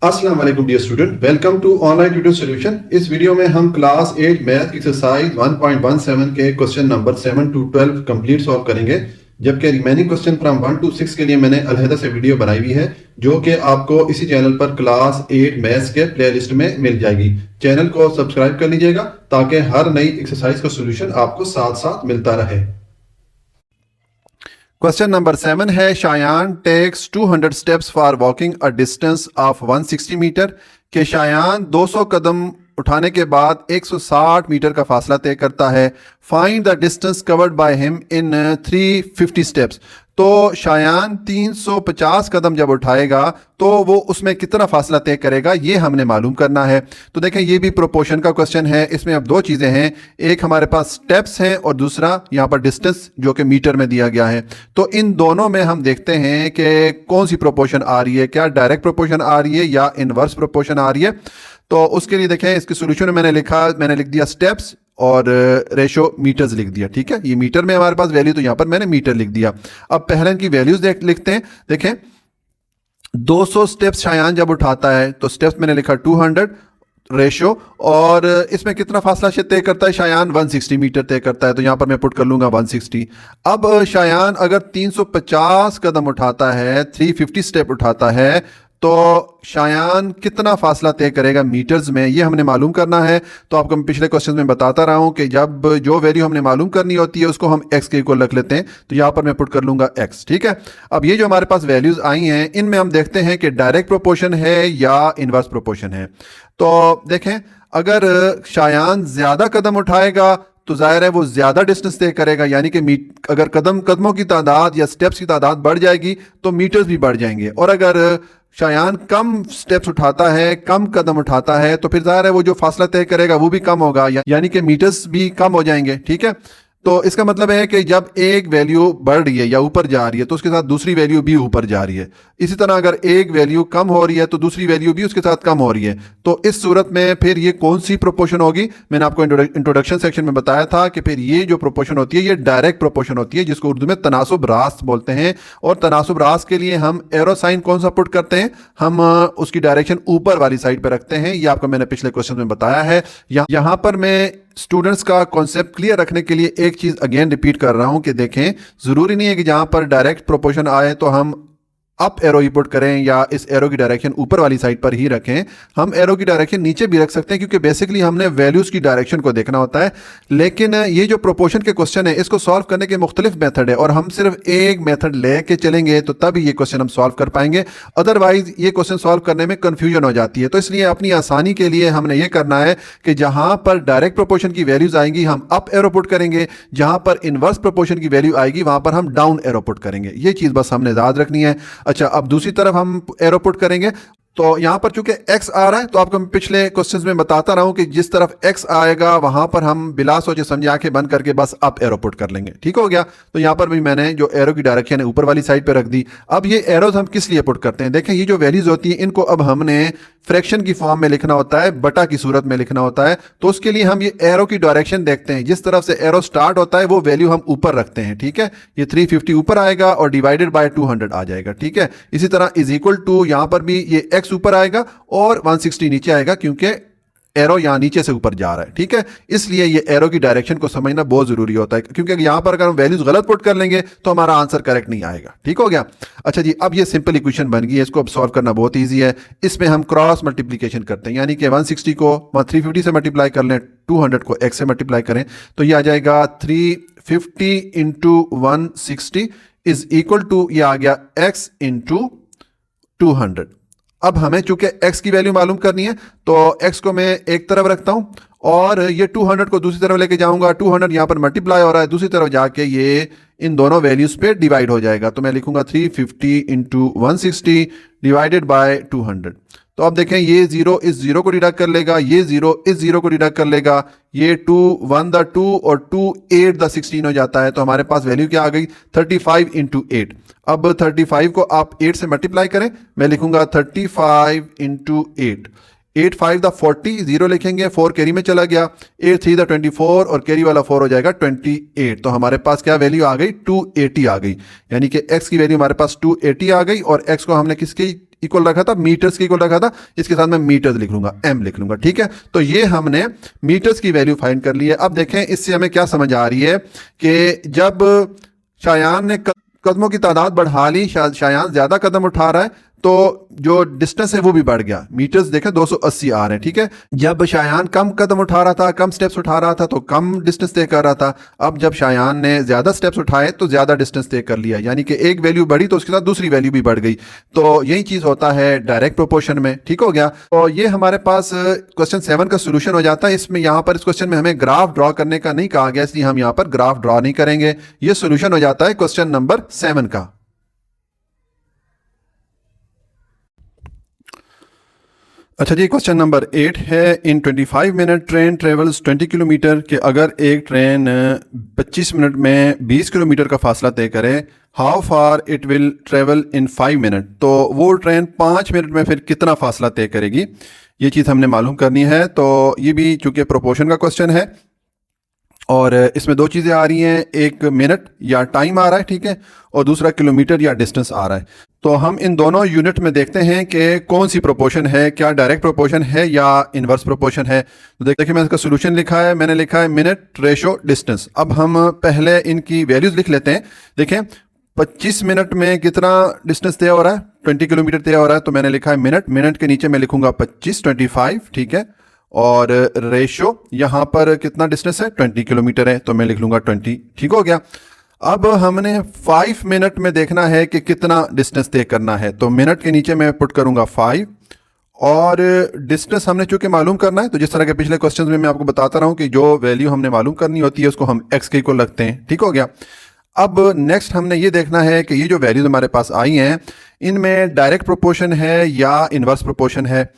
अस्सलाम वालेकुम dear student, welcome to online tutor solution. इस वीडियो में हम क्लास 8 मैथ एक्सरसाइज 1.17 के question number 7 to 12 complete solve करेंगे, जबकि रिमेनिंग क्वेश्चन फ्रॉम 1 to 6 के लिए मैंने अलहदा से वीडियो बनाई हुई है जो कि आपको इसी चैनल पर क्लास 8 मैथ्स के प्लेलिस्ट में मिल जाएगी। चैनल को सब्सक्राइब कर लीजिएगा ताकि हर नई एक्सरसाइज का सोल्यूशन आपको साथ साथ मिलता रहे। क्वेश्चन नंबर 7 है, Shayan takes 200 steps for walking a distance of 160 metre. के शायान 200 कदम उठाने के बाद 160 मीटर का फासला तय करता है। Find the distance covered by him in 350 steps. तो शायान 350 कदम जब उठाएगा तो वो उसमें कितना फासला तय करेगा, ये हमने मालूम करना है। तो देखें, ये भी प्रोपोर्शन का क्वेश्चन है। इसमें अब दो चीज़ें हैं, एक हमारे पास स्टेप्स हैं और दूसरा यहाँ पर डिस्टेंस जो कि मीटर में दिया गया है। तो इन दोनों में हम देखते हैं कि कौन सी प्रोपोर्शन आ रही है, क्या डायरेक्ट प्रोपोर्शन आ रही है या इनवर्स प्रोपोर्शन आ रही है। तो उसके लिए देखें, इसके सोल्यूशन में मैंने लिख दिया स्टेप्स और रेशो मीटर्स लिख दिया। ठीक है, ये मीटर में हमारे पास वैल्यू, तो यहां पर मैंने मीटर लिख दिया। अब पहले इनकी वैल्यूज लिखते हैं। देखें, 200 स्टेप्स शायान जब उठाता है तो स्टेप्स मैंने लिखा 200 रेशो, और इसमें कितना फासला तय करता है शायान, 160 मीटर तय करता है। तो यहां पर मैं पुट कर लूंगा 160। अब शायान अगर 350 कदम उठाता है, 350 स्टेप उठाता है, तो शायान कितना फासला तय करेगा मीटर्स में, ये हमने मालूम करना है। तो आपको मैं पिछले क्वेश्चन में बताता रहा हूं कि जब जो वैल्यू हमने मालूम करनी होती है उसको हम x के इक्वल रख लेते हैं। तो यहां पर मैं पुट कर लूंगा x। ठीक है, अब ये जो हमारे पास वैल्यूज आई हैं इनमें हम देखते हैं कि डायरेक्ट प्रोपोर्शन है या इनवर्स प्रोपोर्शन है। तो देखें, अगर शायान ज्यादा कदम उठाएगा तो जाहिर है वो ज्यादा डिस्टेंस तय करेगा, यानी कि अगर कदमों की तादाद या स्टेप्स की तादाद बढ़ जाएगी तो मीटर्स भी बढ़ जाएंगे। और अगर शायान कम स्टेप्स उठाता है, कम कदम उठाता है, तो फिर जाहिर है वो जो फासला तय करेगा वो भी कम होगा, यानी कि मीटर्स भी कम हो जाएंगे। ठीक है, तो इसका मतलब है कि जब एक वैल्यू बढ़ रही है या ऊपर जा रही है तो उसके साथ दूसरी वैल्यू भी ऊपर जा रही है। इसी तरह अगर एक वैल्यू कम हो रही है तो दूसरी वैल्यू भी उसके साथ कम हो रही है। तो इस सूरत में फिर ये कौन सी प्रोपोर्शन होगी, मैंने आपको इंट्रोडक्शन सेक्शन में बताया था कि फिर ये जो प्रोपोर्शन होती है ये डायरेक्ट प्रोपोर्शन होती है, जिसको उर्दू में तनासुब रास्त बोलते हैं। और तनासुब रास्त के लिए हम एरो साइन कौन सा पुट करते हैं, हम उसकी डायरेक्शन ऊपर वाली साइड पर रखते हैं। ये आपको मैंने पिछले क्वेश्चन में बताया है। यहां पर मैं स्टूडेंट्स का कॉन्सेप्ट क्लियर रखने के लिए एक चीज अगेन रिपीट कर रहा हूं कि देखें, जरूरी नहीं है कि जहां पर डायरेक्ट प्रोपोर्शन आए तो हम अप एरो ही पुट करें या इस एरो की डायरेक्शन ऊपर वाली साइड पर ही रखें। हम एरो की डायरेक्शन नीचे भी रख सकते हैं, क्योंकि बेसिकली हमने वैल्यूज की डायरेक्शन को देखना होता है। लेकिन ये जो प्रोपोर्शन के क्वेश्चन है इसको सॉल्व करने के मुख्तलिफ मेथड है और हम सिर्फ एक मेथड लेके चलेंगे तो तभी ये क्वेश्चन हम सॉल्व कर पाएंगे, अदरवाइज ये क्वेश्चन सॉल्व करने में कंफ्यूजन हो जाती है। तो इसलिए अपनी आसानी के लिए हमने ये करना है कि जहां पर डायरेक्ट प्रोपोर्शन की वैल्यूज आएंगी हम अप एरो पुट करेंगे, जहां पर इनवर्स प्रोपोर्शन की वैल्यू आएगी वहां पर हम डाउन एरो पुट करेंगे। ये चीज बस हमने याद रखनी है। अच्छा, अब दूसरी तरफ हम एरो पुट करेंगे तो यहां पर चूंकि x आ रहा है तो आपको मैं पिछले क्वेश्चंस में बताता रहा हूं कि जिस तरफ x आएगा वहां पर हम बिला सोचे समझे आंखें बंद करके बस अप एरो पुट कर लेंगे। ठीक हो गया, तो यहां पर भी मैंने जो एरो की डायरेक्शन है ऊपर वाली साइड पे रख दी। अब ये एरोज हम किस लिए पुट करते हैं, देखें, ये जो वैल्यूज होती हैं इनको अब हमने फ्रैक्शन की फॉर्म में लिखना होता है, बटा की सूरत में लिखना होता है। तो उसके लिए हम ये एरो की डायरेक्शन देखते हैं, जिस तरफ से एरो स्टार्ट होता है वो वैल्यू हम ऊपर रखते हैं। ठीक है, ये 350 ऊपर आएगा और डिवाइडेड बाय 200 आ जाएगा। ठीक है, इसी तरह इज इक्वल टू यहां पर भी ये x ऊपर आएगा और 160 नीचे आएगा, क्योंकि एरो यहां नीचे से ऊपर जा रहा है। ठीक है, इसलिए ये एरो की डायरेक्शन को समझना बहुत जरूरी होता है, क्योंकि यहां पर अगर हम वैल्यूज गलत पुट कर लेंगे तो हमारा आंसर करेक्ट नहीं आएगा। ठीक हो गया। अच्छा जी, अब ये सिंपल इक्वेशन बन गई है, इसको अब सॉल्व करना बहुत ईजी है। इसमें हम क्रॉस मल्टीप्लीकेशन करते हैं, यानी कि 160 को 350 से मल्टीप्लाई कर लें, 200 को x से मल्टीप्लाई करें तो ये आ जाएगा 350 इंटू 160 इज इक्वल टू, ये आ गया x इंटू 200। अब हमें चूंकि x की वैल्यू मालूम करनी है तो x को मैं एक तरफ रखता हूं और ये 200 को दूसरी तरफ लेके जाऊंगा। 200 यहां पर मल्टीप्लाई हो रहा है, दूसरी तरफ जाके ये इन दोनों वैल्यूज पे डिवाइड हो जाएगा। तो मैं लिखूंगा 350 इंटू 160 डिवाइडेड बाय 200। तो अब देखें, ये 0 इस 0 को डिडक्ट कर लेगा, ये 0 इस 0 को डिडक्ट कर लेगा, ये 2 1 द 2 और 2 8 द 16 हो जाता है। तो हमारे पास वैल्यू क्या आ गई, 35 इंटू 8। अब 35 को आप 8 से मल्टीप्लाई करें, मैं लिखूंगा 35 इंटू 8। 8 5 द 40, 0 लिखेंगे, 4 कैरी में चला गया, 8 3 द 24 और कैरी वाला 4 हो जाएगा 28। तो हमारे पास क्या वैल्यू आ गई, 280 आ गई, यानी कि x की वैल्यू हमारे पास 280 आ गई और x को हमने किसकी इक्वल रखा था, मीटर्स के इक्वल रखा था, इसके साथ मैं मीटर्स लिख लूंगा, एम लिख लूंगा, ठीक है। तो ये हमने मीटर्स की वैल्यू फाइंड कर ली है। अब देखें इससे हमें क्या समझ आ रही है कि जब शायान ने कदमों की तादाद बढ़ा ली, शायान ज्यादा कदम उठा रहा है तो जो डिस्टेंस है वो भी बढ़ गया। मीटर्स देखें 280 आ रहे हैं, ठीक है। जब शायान कम कदम उठा रहा था, कम स्टेप्स उठा रहा था तो कम डिस्टेंस तय कर रहा था। अब जब शायान ने ज्यादा स्टेप्स उठाए तो ज्यादा डिस्टेंस तय कर लिया, यानी कि एक वैल्यू बढ़ी तो उसके साथ दूसरी वैल्यू भी बढ़ गई। तो यही चीज होता है डायरेक्ट प्रोपोर्शन में, ठीक हो गया। तो ये हमारे पास क्वेश्चन 7 का सोल्यूशन हो जाता है। इसमें यहाँ पर इस क्वेश्चन में हमें ग्राफ ड्रॉ करने का नहीं कहा गया, इसलिए हम यहाँ पर ग्राफ ड्रॉ नहीं करेंगे। ये सोल्यूशन हो जाता है क्वेश्चन नंबर 7 का। अच्छा जी, क्वेश्चन नंबर 8 है, इन 25 मिनट ट्रेन ट्रेवल्स 20 किलोमीटर, कि अगर एक ट्रेन 25 मिनट में 20 किलोमीटर का फासला तय करे, how far it will travel in 5 minute, तो वो ट्रेन 5 मिनट में फिर कितना फासला तय करेगी, ये चीज़ हमने मालूम करनी है। तो ये भी चूंकि प्रोपोर्शन का क्वेश्चन है और इसमें दो चीज़ें आ रही हैं, एक मिनट या टाइम आ रहा है, ठीक है, और दूसरा किलोमीटर या डिस्टेंस आ रहा है। तो हम इन दोनों यूनिट में देखते हैं कि कौन सी प्रोपोर्शन है, क्या डायरेक्ट प्रोपोर्शन है या इनवर्स प्रोपोर्शन है। तो देखिए मैंने इसका सोल्यूशन लिखा है, मैंने लिखा है मिनट रेशो डिस्टेंस। अब हम पहले इनकी वैल्यूज लिख लेते हैं। देखें 25 मिनट में कितना डिस्टेंस तय हो रहा है, 20 किलोमीटर तय हो रहा है, तो मैंने लिखा है मिनट, मिनट के नीचे मैं लिखूंगा 25, 25, ठीक है, और रेशो यहाँ पर कितना डिस्टेंस है, 20 किलोमीटर है, तो मैं लिख लूंगा 20, ठीक हो गया। अब हमने 5 मिनट में देखना है कि कितना डिस्टेंस तय करना है, तो मिनट के नीचे मैं पुट करूंगा 5, और डिस्टेंस हमने चूंकि मालूम करना है, तो जिस तरह के पिछले क्वेश्चंस में मैं आपको बताता रहा हूं कि जो वैल्यू हमने मालूम करनी होती है उसको हम x के इक्वल रखते हैं, ठीक हो गया। अब नेक्स्ट हमने ये देखना है कि ये जो वैल्यूज हमारे पास आई हैं इनमें डायरेक्ट प्रोपोर्शन है या इनवर्स प्रोपोर्शन है।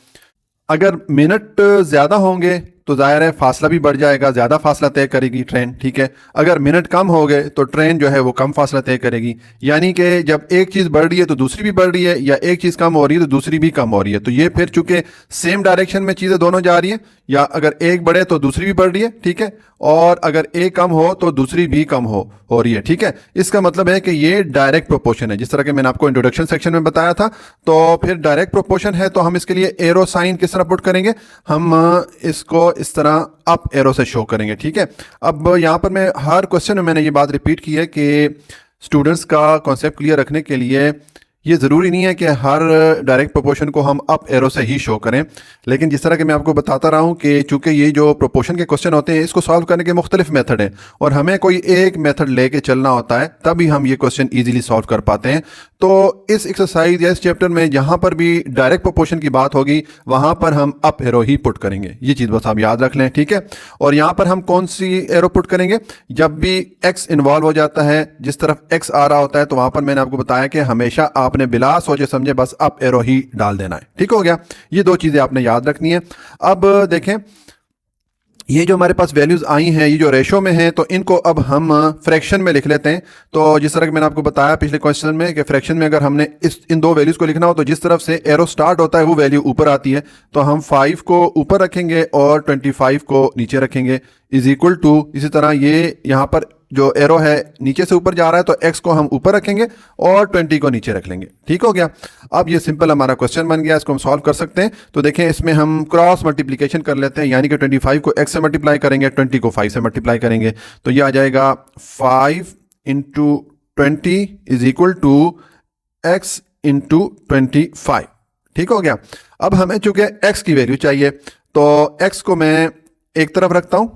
अगर मिनट ज़्यादा होंगे तो जाहिर है फासला भी बढ़ जाएगा, ज़्यादा फासला तय करेगी ट्रेन, ठीक है। अगर मिनट कम हो गए तो ट्रेन जो है वो कम फासला तय करेगी, यानी कि जब एक चीज़ बढ़ रही है तो दूसरी भी बढ़ रही है, या एक चीज़ कम हो रही है तो दूसरी भी कम हो रही है। तो ये फिर चूंकि सेम डायरेक्शन में चीज़ें दोनों जा रही है, या अगर एक बढ़े तो दूसरी भी बढ़ रही है, ठीक है, और अगर एक कम हो तो दूसरी भी कम हो रही है, ठीक है। इसका मतलब है कि ये डायरेक्ट प्रोपोर्शन है, जिस तरह के मैंने आपको इंट्रोडक्शन सेक्शन में बताया था। तो फिर डायरेक्ट प्रोपोर्शन है तो हम इसके लिए एरो साइन किस तरह पुट करेंगे, हम इसको इस तरह अप एरो से शो करेंगे, ठीक है। अब यहाँ पर मैं हर क्वेश्चन में मैंने ये बात रिपीट की है कि स्टूडेंट्स का कॉन्सेप्ट क्लियर रखने के लिए ये ज़रूरी नहीं है कि हर डायरेक्ट प्रोपोर्शन को हम अप एरो से ही शो करें, लेकिन जिस तरह के मैं आपको बताता रहा हूँ कि चूंकि ये जो प्रोपोर्शन के क्वेश्चन होते हैं इसको सॉल्व करने के मुख्तलिफ मेथड हैं और हमें कोई एक मेथड लेके चलना होता है, तभी हम ये क्वेश्चन ईजिली सॉल्व कर पाते हैं। तो इस एक्सरसाइज या इस चैप्टर में जहाँ पर भी डायरेक्ट प्रोपोर्शन की बात होगी वहाँ पर हम अप एरो ही पुट करेंगे, ये चीज़ बस आप याद रख लें, ठीक है। और यहाँ पर हम कौन सी एरो पुट करेंगे, जब भी एक्स इन्वॉल्व हो जाता है, जिस तरफ एक्स आ रहा होता है, तो वहाँ पर मैंने आपको बताया कि हमेशा आपने बिला सोचे समझे बस अप एरो ही डाल देना है, ठीक हो गया। ये दो चीज़ें आपने याद रखनी है। अब देखें ये जो हमारे पास वैल्यूज आई हैं, ये जो रेशो में हैं, तो इनको अब हम फ्रैक्शन में लिख लेते हैं। तो जिस तरह कि मैंने आपको बताया पिछले क्वेश्चन में कि फ्रैक्शन में अगर हमने इन दो वैल्यूज को लिखना हो तो जिस तरफ से एरो स्टार्ट होता है वो वैल्यू ऊपर आती है, तो हम 5 को ऊपर रखेंगे और 25 को नीचे रखेंगे, इज इक्वल टू, इसी तरह ये यहाँ पर जो एरो है नीचे से ऊपर जा रहा है तो x को हम ऊपर रखेंगे और 20 को नीचे रख लेंगे, ठीक हो गया। अब ये सिंपल हमारा क्वेश्चन बन गया, इसको हम सॉल्व कर सकते हैं। तो देखें इसमें हम क्रॉस मल्टीप्लिकेशन कर लेते हैं, यानी कि 25 को x से मल्टीप्लाई करेंगे, 20 को 5 से मल्टीप्लाई करेंगे, तो ये आ जाएगा 5 into 20 is equal to x into 25, ठीक हो गया। अब हमें चूंकि x की वैल्यू चाहिए तो x को मैं एक तरफ रखता हूं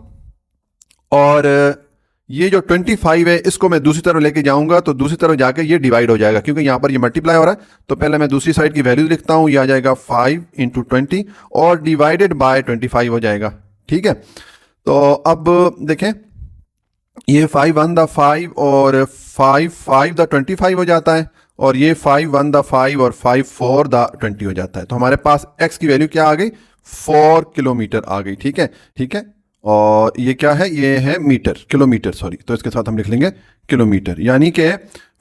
और ये जो 25 है इसको मैं दूसरी तरफ लेके जाऊंगा, तो दूसरी तरफ जाके ये डिवाइड हो जाएगा, क्योंकि यहां पर ये मल्टीप्लाई हो रहा है। तो पहले मैं दूसरी साइड की वैल्यू लिखता हूं, ये आ जाएगा 5 इंटू 20 और डिवाइडेड बाय 25 हो जाएगा, ठीक है। तो अब देखें ये 5 1 द 5 और 5 5 द 25 हो जाता है, और ये 5 1 द 5 और 5 4 द 20 हो जाता है। तो हमारे पास x की वैल्यू क्या आ गई, 4 किलोमीटर आ गई, ठीक है, ठीक है। और ये क्या है, ये है मीटर, किलोमीटर सॉरी, तो इसके साथ हम लिख लेंगे किलोमीटर, यानी कि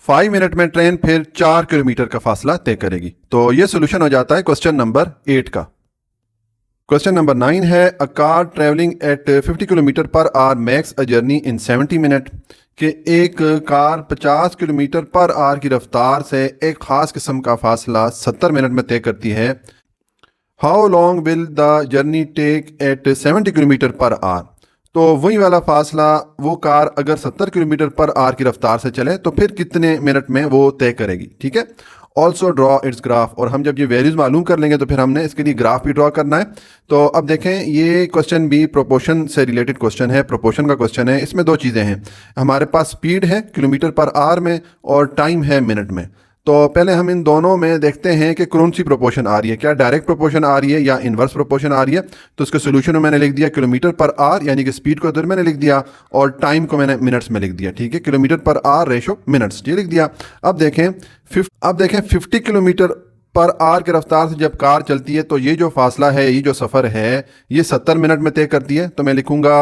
5 मिनट में ट्रेन फिर 4 किलोमीटर का फासला तय करेगी। तो ये सोल्यूशन हो जाता है क्वेश्चन नंबर 8 का। क्वेश्चन नंबर 9 है a car travelling at 50 kilometre per our makes a journey in 70 minute कि एक कार 50 किलोमीटर पर आवर की रफ्तार से एक ख़ास किस्म का फासला 70 मिनट में तय करती है। How long will the journey take at 70 kilometre per hour. तो वही वाला फासला वो कार अगर 70 किलोमीटर पर आवर की रफ्तार से चले तो फिर कितने मिनट में वो तय करेगी। ठीक है, ऑल्सो ड्रॉ इट्स ग्राफ। और हम जब ये वैल्यूज़ मालूम कर लेंगे तो फिर हमने इसके लिए ग्राफ भी ड्रॉ करना है। तो अब देखें, ये क्वेश्चन भी प्रोपोर्शन से रिलेटेड क्वेश्चन है, प्रोपोर्शन का क्वेश्चन है। इसमें दो चीज़ें हैं, हमारे पास स्पीड है किलोमीटर पर आवर में और टाइम है मिनट में। तो पहले हम इन दोनों में देखते हैं कि कौन सी प्रोपोर्शन आ रही है, क्या डायरेक्ट प्रोपोर्शन आ रही है या इनवर्स प्रोपोर्शन आ रही है। तो इसके सोल्यूशन में मैंने लिख दिया किलोमीटर पर आवर, यानी कि स्पीड को इधर मैंने लिख दिया और टाइम को मैंने मिनट्स में लिख दिया। ठीक है, kilometre per our ratio minutes, ये लिख दिया। अब देखें 50 किलोमीटर पर आवर की रफ्तार से जब कार चलती है तो ये जो फासला है, ये जो सफ़र है, ये 70 मिनट में तय करती है। तो मैं लिखूंगा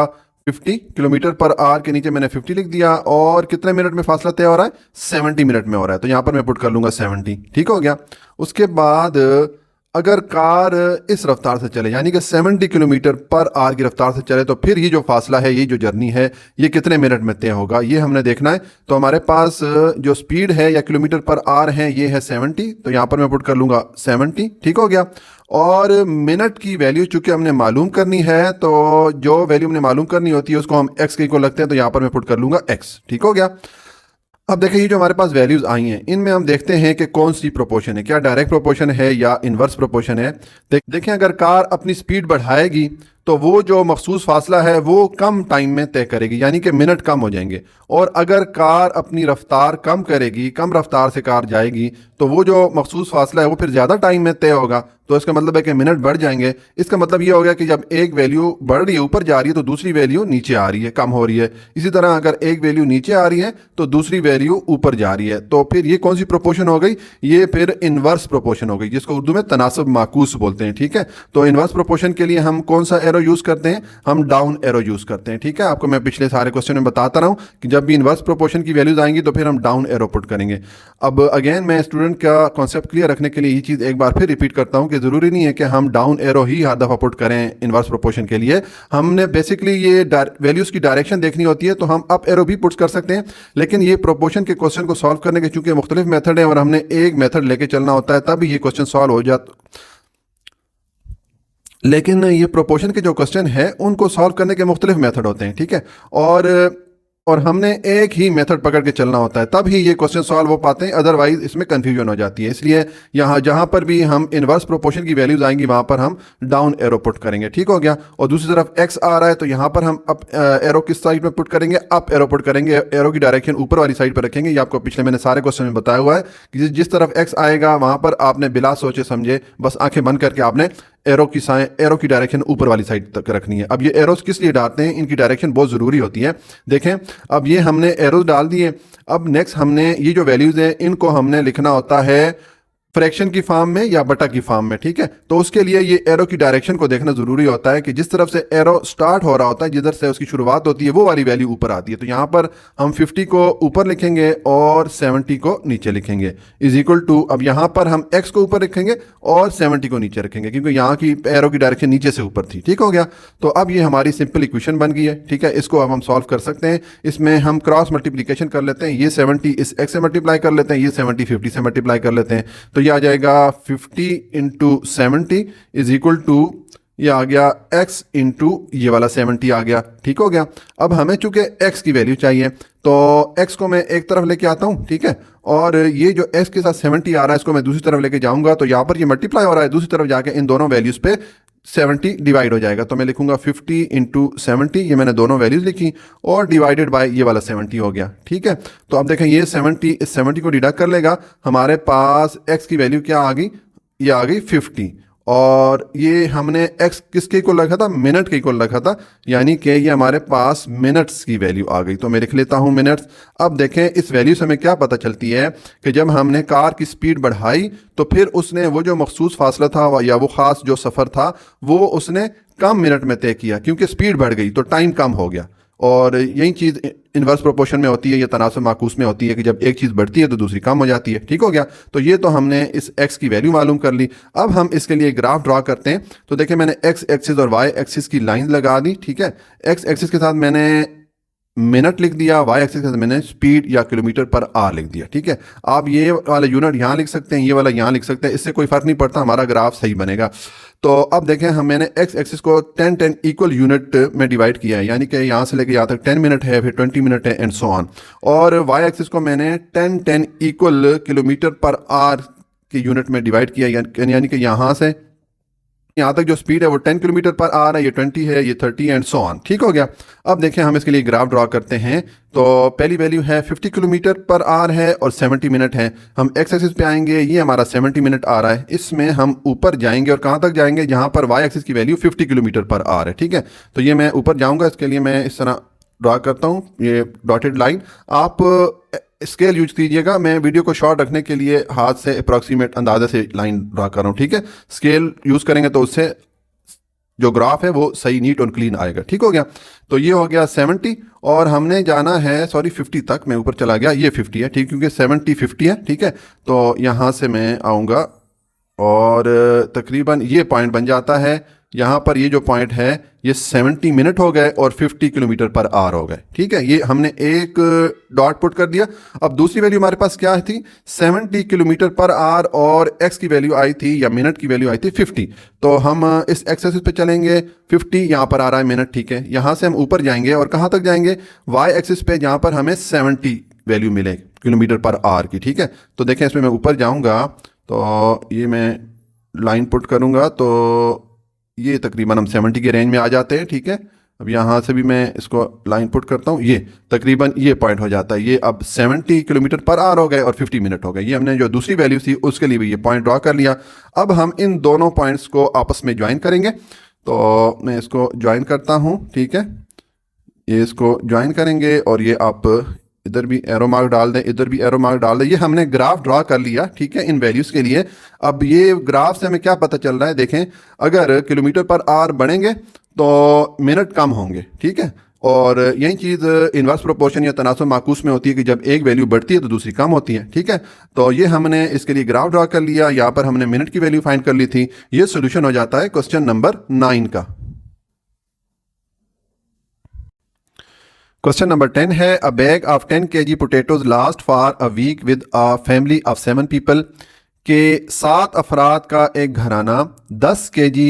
50 किलोमीटर पर आवर के नीचे मैंने 50 लिख दिया और कितने मिनट में फासला तय हो रहा है, 70 मिनट में हो रहा है। तो यहाँ पर मैं पुट कर लूँगा 70। ठीक हो गया। उसके बाद अगर कार इस रफ्तार से चले यानी कि 70 किलोमीटर पर आवर की रफ्तार से चले तो फिर ये जो फासला है, ये जो जर्नी है, ये कितने मिनट में तय होगा, ये हमने देखना है। तो हमारे पास जो स्पीड है या किलोमीटर पर आवर है, ये है 70। तो यहाँ पर मैं पुट कर लूँगा 70। ठीक हो गया। और मिनट की वैल्यू चूंकि हमने मालूम करनी है, तो जो वैल्यू हमने मालूम करनी होती है उसको हम एक्स के इक्वल लगते हैं। तो यहाँ पर मैं पुट कर लूँगा एक्स। ठीक हो गया। अब देखिए, ये जो हमारे पास वैल्यूज आई हैं, इनमें हम देखते हैं कि कौन सी प्रोपोर्शन है, क्या डायरेक्ट प्रोपोर्शन है या इनवर्स प्रोपोर्शन है। देखें, अगर कार अपनी स्पीड बढ़ाएगी तो वो जो मखसूस फासला है वो कम टाइम में तय करेगी, यानी कि मिनट कम हो जाएंगे। और अगर कार अपनी रफ्तार कम करेगी, कम रफ्तार से कार जाएगी, तो वो जो मखसूस फासला है वो फिर ज़्यादा टाइम में तय होगा। तो इसका मतलब है कि मिनट बढ़ जाएंगे। इसका मतलब ये हो गया कि जब एक वैल्यू बढ़ रही है, ऊपर जा रही है, तो दूसरी वैल्यू नीचे आ रही है, कम हो रही है। इसी तरह अगर एक वैल्यू नीचे आ रही है तो दूसरी वैल्यू ऊपर जा रही है। तो फिर ये कौन सी प्रोपोर्शन हो गई, ये फिर इनवर्स प्रोपोर्शन हो गई, जिसको उर्दू में तनासब माकूस बोलते हैं। ठीक है, तो इनवर्स प्रोपोर्शन के लिए हम कौन सा एरो यूज़ करते हैं, हम डाउन एरो यूज़ करते हैं। ठीक है, आपको मैं पिछले सारे क्वेश्चन में बताता रहा हूँ कि जब भी इनवर्स प्रोपोर्शन की वैल्यूज आएंगी तो फिर हम डाउन एरो पुट करेंगे। अब अगेन मैं स्टूडेंट का कॉन्सेप्ट क्लियर रखने के लिए ये चीज़ एक बार फिर रिपीट करता हूँ कि ज़रूरी नहीं है कि हम डाउन एरो ही हर दफ़ा पुट करें इनवर्स प्रोपोर्शन के लिए। हमने बेसिकली ये वैल्यूज़ की डायरेक्शन देखनी होती है, तो हम अप एरो भी पुट कर सकते हैं। लेकिन ये प्रोपोर्शन के क्वेश्चन को सॉल्व करने के चूंकि मुख्तलिफ मेथड है और हमने एक मेथड लेके चलना होता है, तभी ये क्वेश्चन सॉल्व हो जाता। लेकिन ये प्रोपोर्शन के जो क्वेश्चन है उनको सॉल्व करने के मुख्तलिफ मेथड होते हैं। ठीक है, और हमने एक ही मेथड पकड़ के चलना होता है, तब ही ये क्वेश्चन सॉल्व हो पाते हैं, अदरवाइज इसमें कंफ्यूजन हो जाती है। इसलिए यहाँ जहाँ पर भी हम इनवर्स प्रोपोर्शन की वैल्यूज आएंगी वहाँ पर हम डाउन एरो पुट करेंगे। ठीक हो गया। और दूसरी तरफ एक्स आ रहा है तो यहाँ पर हम अप एरो किस साइड में पुट करेंगे, अप एरो पुट करेंगे। एरो की डायरेक्शन ऊपर वाली साइड पर रखेंगे। ये आपको पिछले मैंने सारे क्वेश्चन में बताया हुआ है कि जिस तरफ एक्स आएगा वहाँ पर आपने बिला सोचे समझे बस आंखें बंद करके आपने एरो की डायरेक्शन ऊपर वाली साइड तक रखनी है। अब ये एरोस किस लिए डालते हैं, इनकी डायरेक्शन बहुत ज़रूरी होती है। देखें, अब ये हमने एरोस डाल दिए। अब नेक्स्ट हमने ये जो वैल्यूज़ हैं इनको हमने लिखना होता है फ्रैक्शन की फॉर्म में या बटा की फॉर्म में। ठीक है, तो उसके लिए ये एरो की डायरेक्शन को देखना जरूरी होता है कि जिस तरफ से एरो स्टार्ट हो रहा होता है, जिधर से उसकी शुरुआत होती है, वो वाली वैल्यू ऊपर आती है। तो यहाँ पर हम 50 को ऊपर लिखेंगे और 70 को नीचे लिखेंगे इज इक्वल टू, अब यहाँ पर हम x को ऊपर रखेंगे और 70 को नीचे रखेंगे क्योंकि यहाँ की एरो की डायरेक्शन नीचे से ऊपर थी। ठीक हो गया। तो अब ये हमारी सिंपल इक्वेशन बन गई है। ठीक है, इसको अब हम सॉल्व कर सकते हैं। इसमें हम क्रॉस मल्टीप्लीकेशन कर लेते हैं, ये 70 इस x से मल्टीप्लाई कर लेते हैं, ये 70 50 से मल्टीप्लाई कर लेते हैं। तो ये आ जाएगा 50 इंटू 70 इज इक्वल टू, ये आ गया x इंटू ये वाला 70 आ गया। ठीक हो गया। अब हमें चूंकि x की वैल्यू चाहिए तो x को मैं एक तरफ लेके आता हूँ। ठीक है, और ये जो x के साथ 70 आ रहा है इसको मैं दूसरी तरफ लेके जाऊंगा, तो यहाँ पर ये मल्टीप्लाई हो रहा है, दूसरी तरफ जाके इन दोनों वैल्यूज पे 70 डिवाइड हो जाएगा। तो मैं लिखूंगा 50 इंटू 70, ये मैंने दोनों वैल्यूज लिखी, और डिवाइडेड बाय ये वाला 70 हो गया। ठीक है, तो अब देखें ये 70 इस 70 को डिडक्ट कर लेगा, हमारे पास x की वैल्यू क्या आ गई, ये आ गई 50। और ये हमने x किसके इक्वल रखा था, मिनट के इक्वल रखा था, यानी कि ये हमारे पास मिनट्स की वैल्यू आ गई। तो मैं लिख लेता हूँ मिनट्स। अब देखें इस वैल्यू से हमें क्या पता चलती है कि जब हमने कार की स्पीड बढ़ाई तो फिर उसने वो जो मखसूस फासला था या वो ख़ास जो सफ़र था वो उसने कम मिनट में तय किया, क्योंकि स्पीड बढ़ गई तो टाइम कम हो गया। और यही चीज़ इन्वर्स प्रोपोर्शन में होती है या तनासब माकूस में होती है कि जब एक चीज़ बढ़ती है तो दूसरी कम हो जाती है। ठीक हो गया। तो ये तो हमने इस x की वैल्यू मालूम कर ली। अब हम इसके लिए ग्राफ ड्रा करते हैं। तो देखिए मैंने x एक्सिस और y एक्सिस की लाइन लगा दी। ठीक है, x एक्सिस के साथ मैंने मिनट लिख दिया, y एक्सिस के साथ मैंने स्पीड या किलोमीटर पर आवर लिख दिया। ठीक है, आप ये वाला यूनिट यहाँ लिख सकते हैं, ये वाला यहाँ लिख सकते हैं, इससे कोई फर्क नहीं पड़ता, हमारा ग्राफ सही बनेगा। तो अब देखें, हम मैंने x एक्सिस को 10 इक्वल यूनिट में डिवाइड किया है, यानी कि यहाँ से लेके यहाँ तक 10 मिनट है, फिर 20 मिनट है एंड सो ऑन। और y एक्सिस को मैंने 10 इक्वल किलोमीटर पर आवर के यूनिट में डिवाइड किया, यानी कि यहाँ से यहाँ तक जो स्पीड है वो 10 किलोमीटर पर आवर है, ये 20 है, ये 30 एंड सो ऑन। ठीक हो गया। अब देखें हम इसके लिए ग्राफ ड्रॉ करते हैं। तो पहली वैल्यू है 50 किलोमीटर पर आवर है और 70 मिनट है। हम एक्स एक्सिस पे आएंगे, ये हमारा 70 मिनट आ रहा है, इसमें हम ऊपर जाएंगे और कहाँ तक जाएंगे, जहाँ पर वाई एक्सिस की वैल्यू 50 किलोमीटर पर आवर है। ठीक है, तो ये मैं ऊपर जाऊँगा, इसके लिए मैं इस तरह ड्रा करता हूँ, ये डॉटेड लाइन। आप स्केल यूज कीजिएगा, मैं वीडियो को शॉर्ट रखने के लिए हाथ से अप्रॉक्सीमेट अंदाजे से लाइन ड्रा कर रहा हूँ। ठीक है, स्केल यूज करेंगे तो उससे जो ग्राफ है वो सही नीट और क्लीन आएगा। ठीक हो गया। तो ये हो गया 70 और हमने जाना है 50 तक, मैं ऊपर चला गया, ये 50 है। ठीक, क्योंकि 70 50 है। ठीक है, तो यहाँ से मैं आऊँगा और तकरीबन ये पॉइंट बन जाता है, यहाँ पर ये जो पॉइंट है ये 70 मिनट हो गए और 50 किलोमीटर पर आवर हो गए। ठीक है, ये हमने एक डॉट पुट कर दिया। अब दूसरी वैल्यू हमारे पास क्या थी, 70 किलोमीटर पर आवर और x की वैल्यू आई थी या मिनट की वैल्यू आई थी 50। तो हम इस x एक्सिस पे चलेंगे, 50 यहाँ पर आ रहा है मिनट। ठीक है, यहाँ से हम ऊपर जाएंगे और कहाँ तक जाएंगे, y एक्सिस पे, जहाँ पर हमें 70 वैल्यू मिले किलोमीटर पर आवर की। ठीक है, तो देखें इसमें मैं ऊपर जाऊँगा तो ये मैं लाइन पुट करूँगा तो ये तकरीबन हम 70 के रेंज में आ जाते हैं। ठीक है, अब यहाँ से भी मैं इसको लाइन पुट करता हूँ, ये तकरीबन ये पॉइंट हो जाता है, ये अब 70 किलोमीटर पर आवर हो गए और 50 मिनट हो गए। ये हमने जो दूसरी वैल्यू थी उसके लिए भी ये पॉइंट ड्रॉ कर लिया। अब हम इन दोनों पॉइंट्स को आपस में ज्वाइन करेंगे, तो मैं इसको ज्वाइन करता हूँ। ठीक है, ये इसको ज्वाइन करेंगे और ये आप इधर भी एरो मार्क डाल दें, इधर भी एरो मार्क डाल दें। ये हमने ग्राफ ड्रॉ कर लिया। ठीक है, इन वैल्यूज़ के लिए। अब ये ग्राफ से हमें क्या पता चल रहा है, देखें, अगर किलोमीटर पर आवर बढ़ेंगे तो मिनट कम होंगे। ठीक है, और यही चीज़ इन्वर्स प्रोपोर्शन या तनासब माकूस में होती है कि जब एक वैल्यू बढ़ती है तो दूसरी कम होती है। ठीक है, तो ये हमने इसके लिए ग्राफ ड्रॉ कर लिया, यहाँ पर हमने मिनट की वैल्यू फाइंड कर ली थी। ये सोल्यूशन हो जाता है क्वेश्चन नंबर 9 का। क्वेश्चन नंबर 10 है, a bag of 10 kg potatoes last for a week with a family of 7 people. के 7 अफराद का एक घराना 10 kg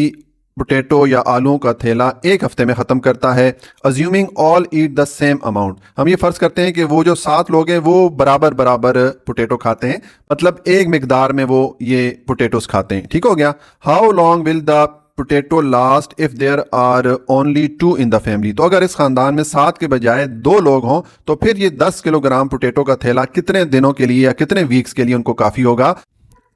पोटैटो या आलूओं का थैला एक हफ्ते में ख़त्म करता है। Assuming all eat the same amount. हम ये फ़र्ज़ करते हैं कि वो जो 7 लोग हैं वो बराबर बराबर पोटैटो खाते हैं, मतलब एक मिकदार में वो ये पोटैटोज खाते हैं। ठीक हो गया। How long will the potato last if there are only 2 in the family. तो अगर इस खानदान में 7 के बजाय 2 लोग हों तो फिर ये 10 किलोग्राम पोटैटो का थैला कितने दिनों के लिए या कितने वीक्स के लिए उनको काफ़ी होगा।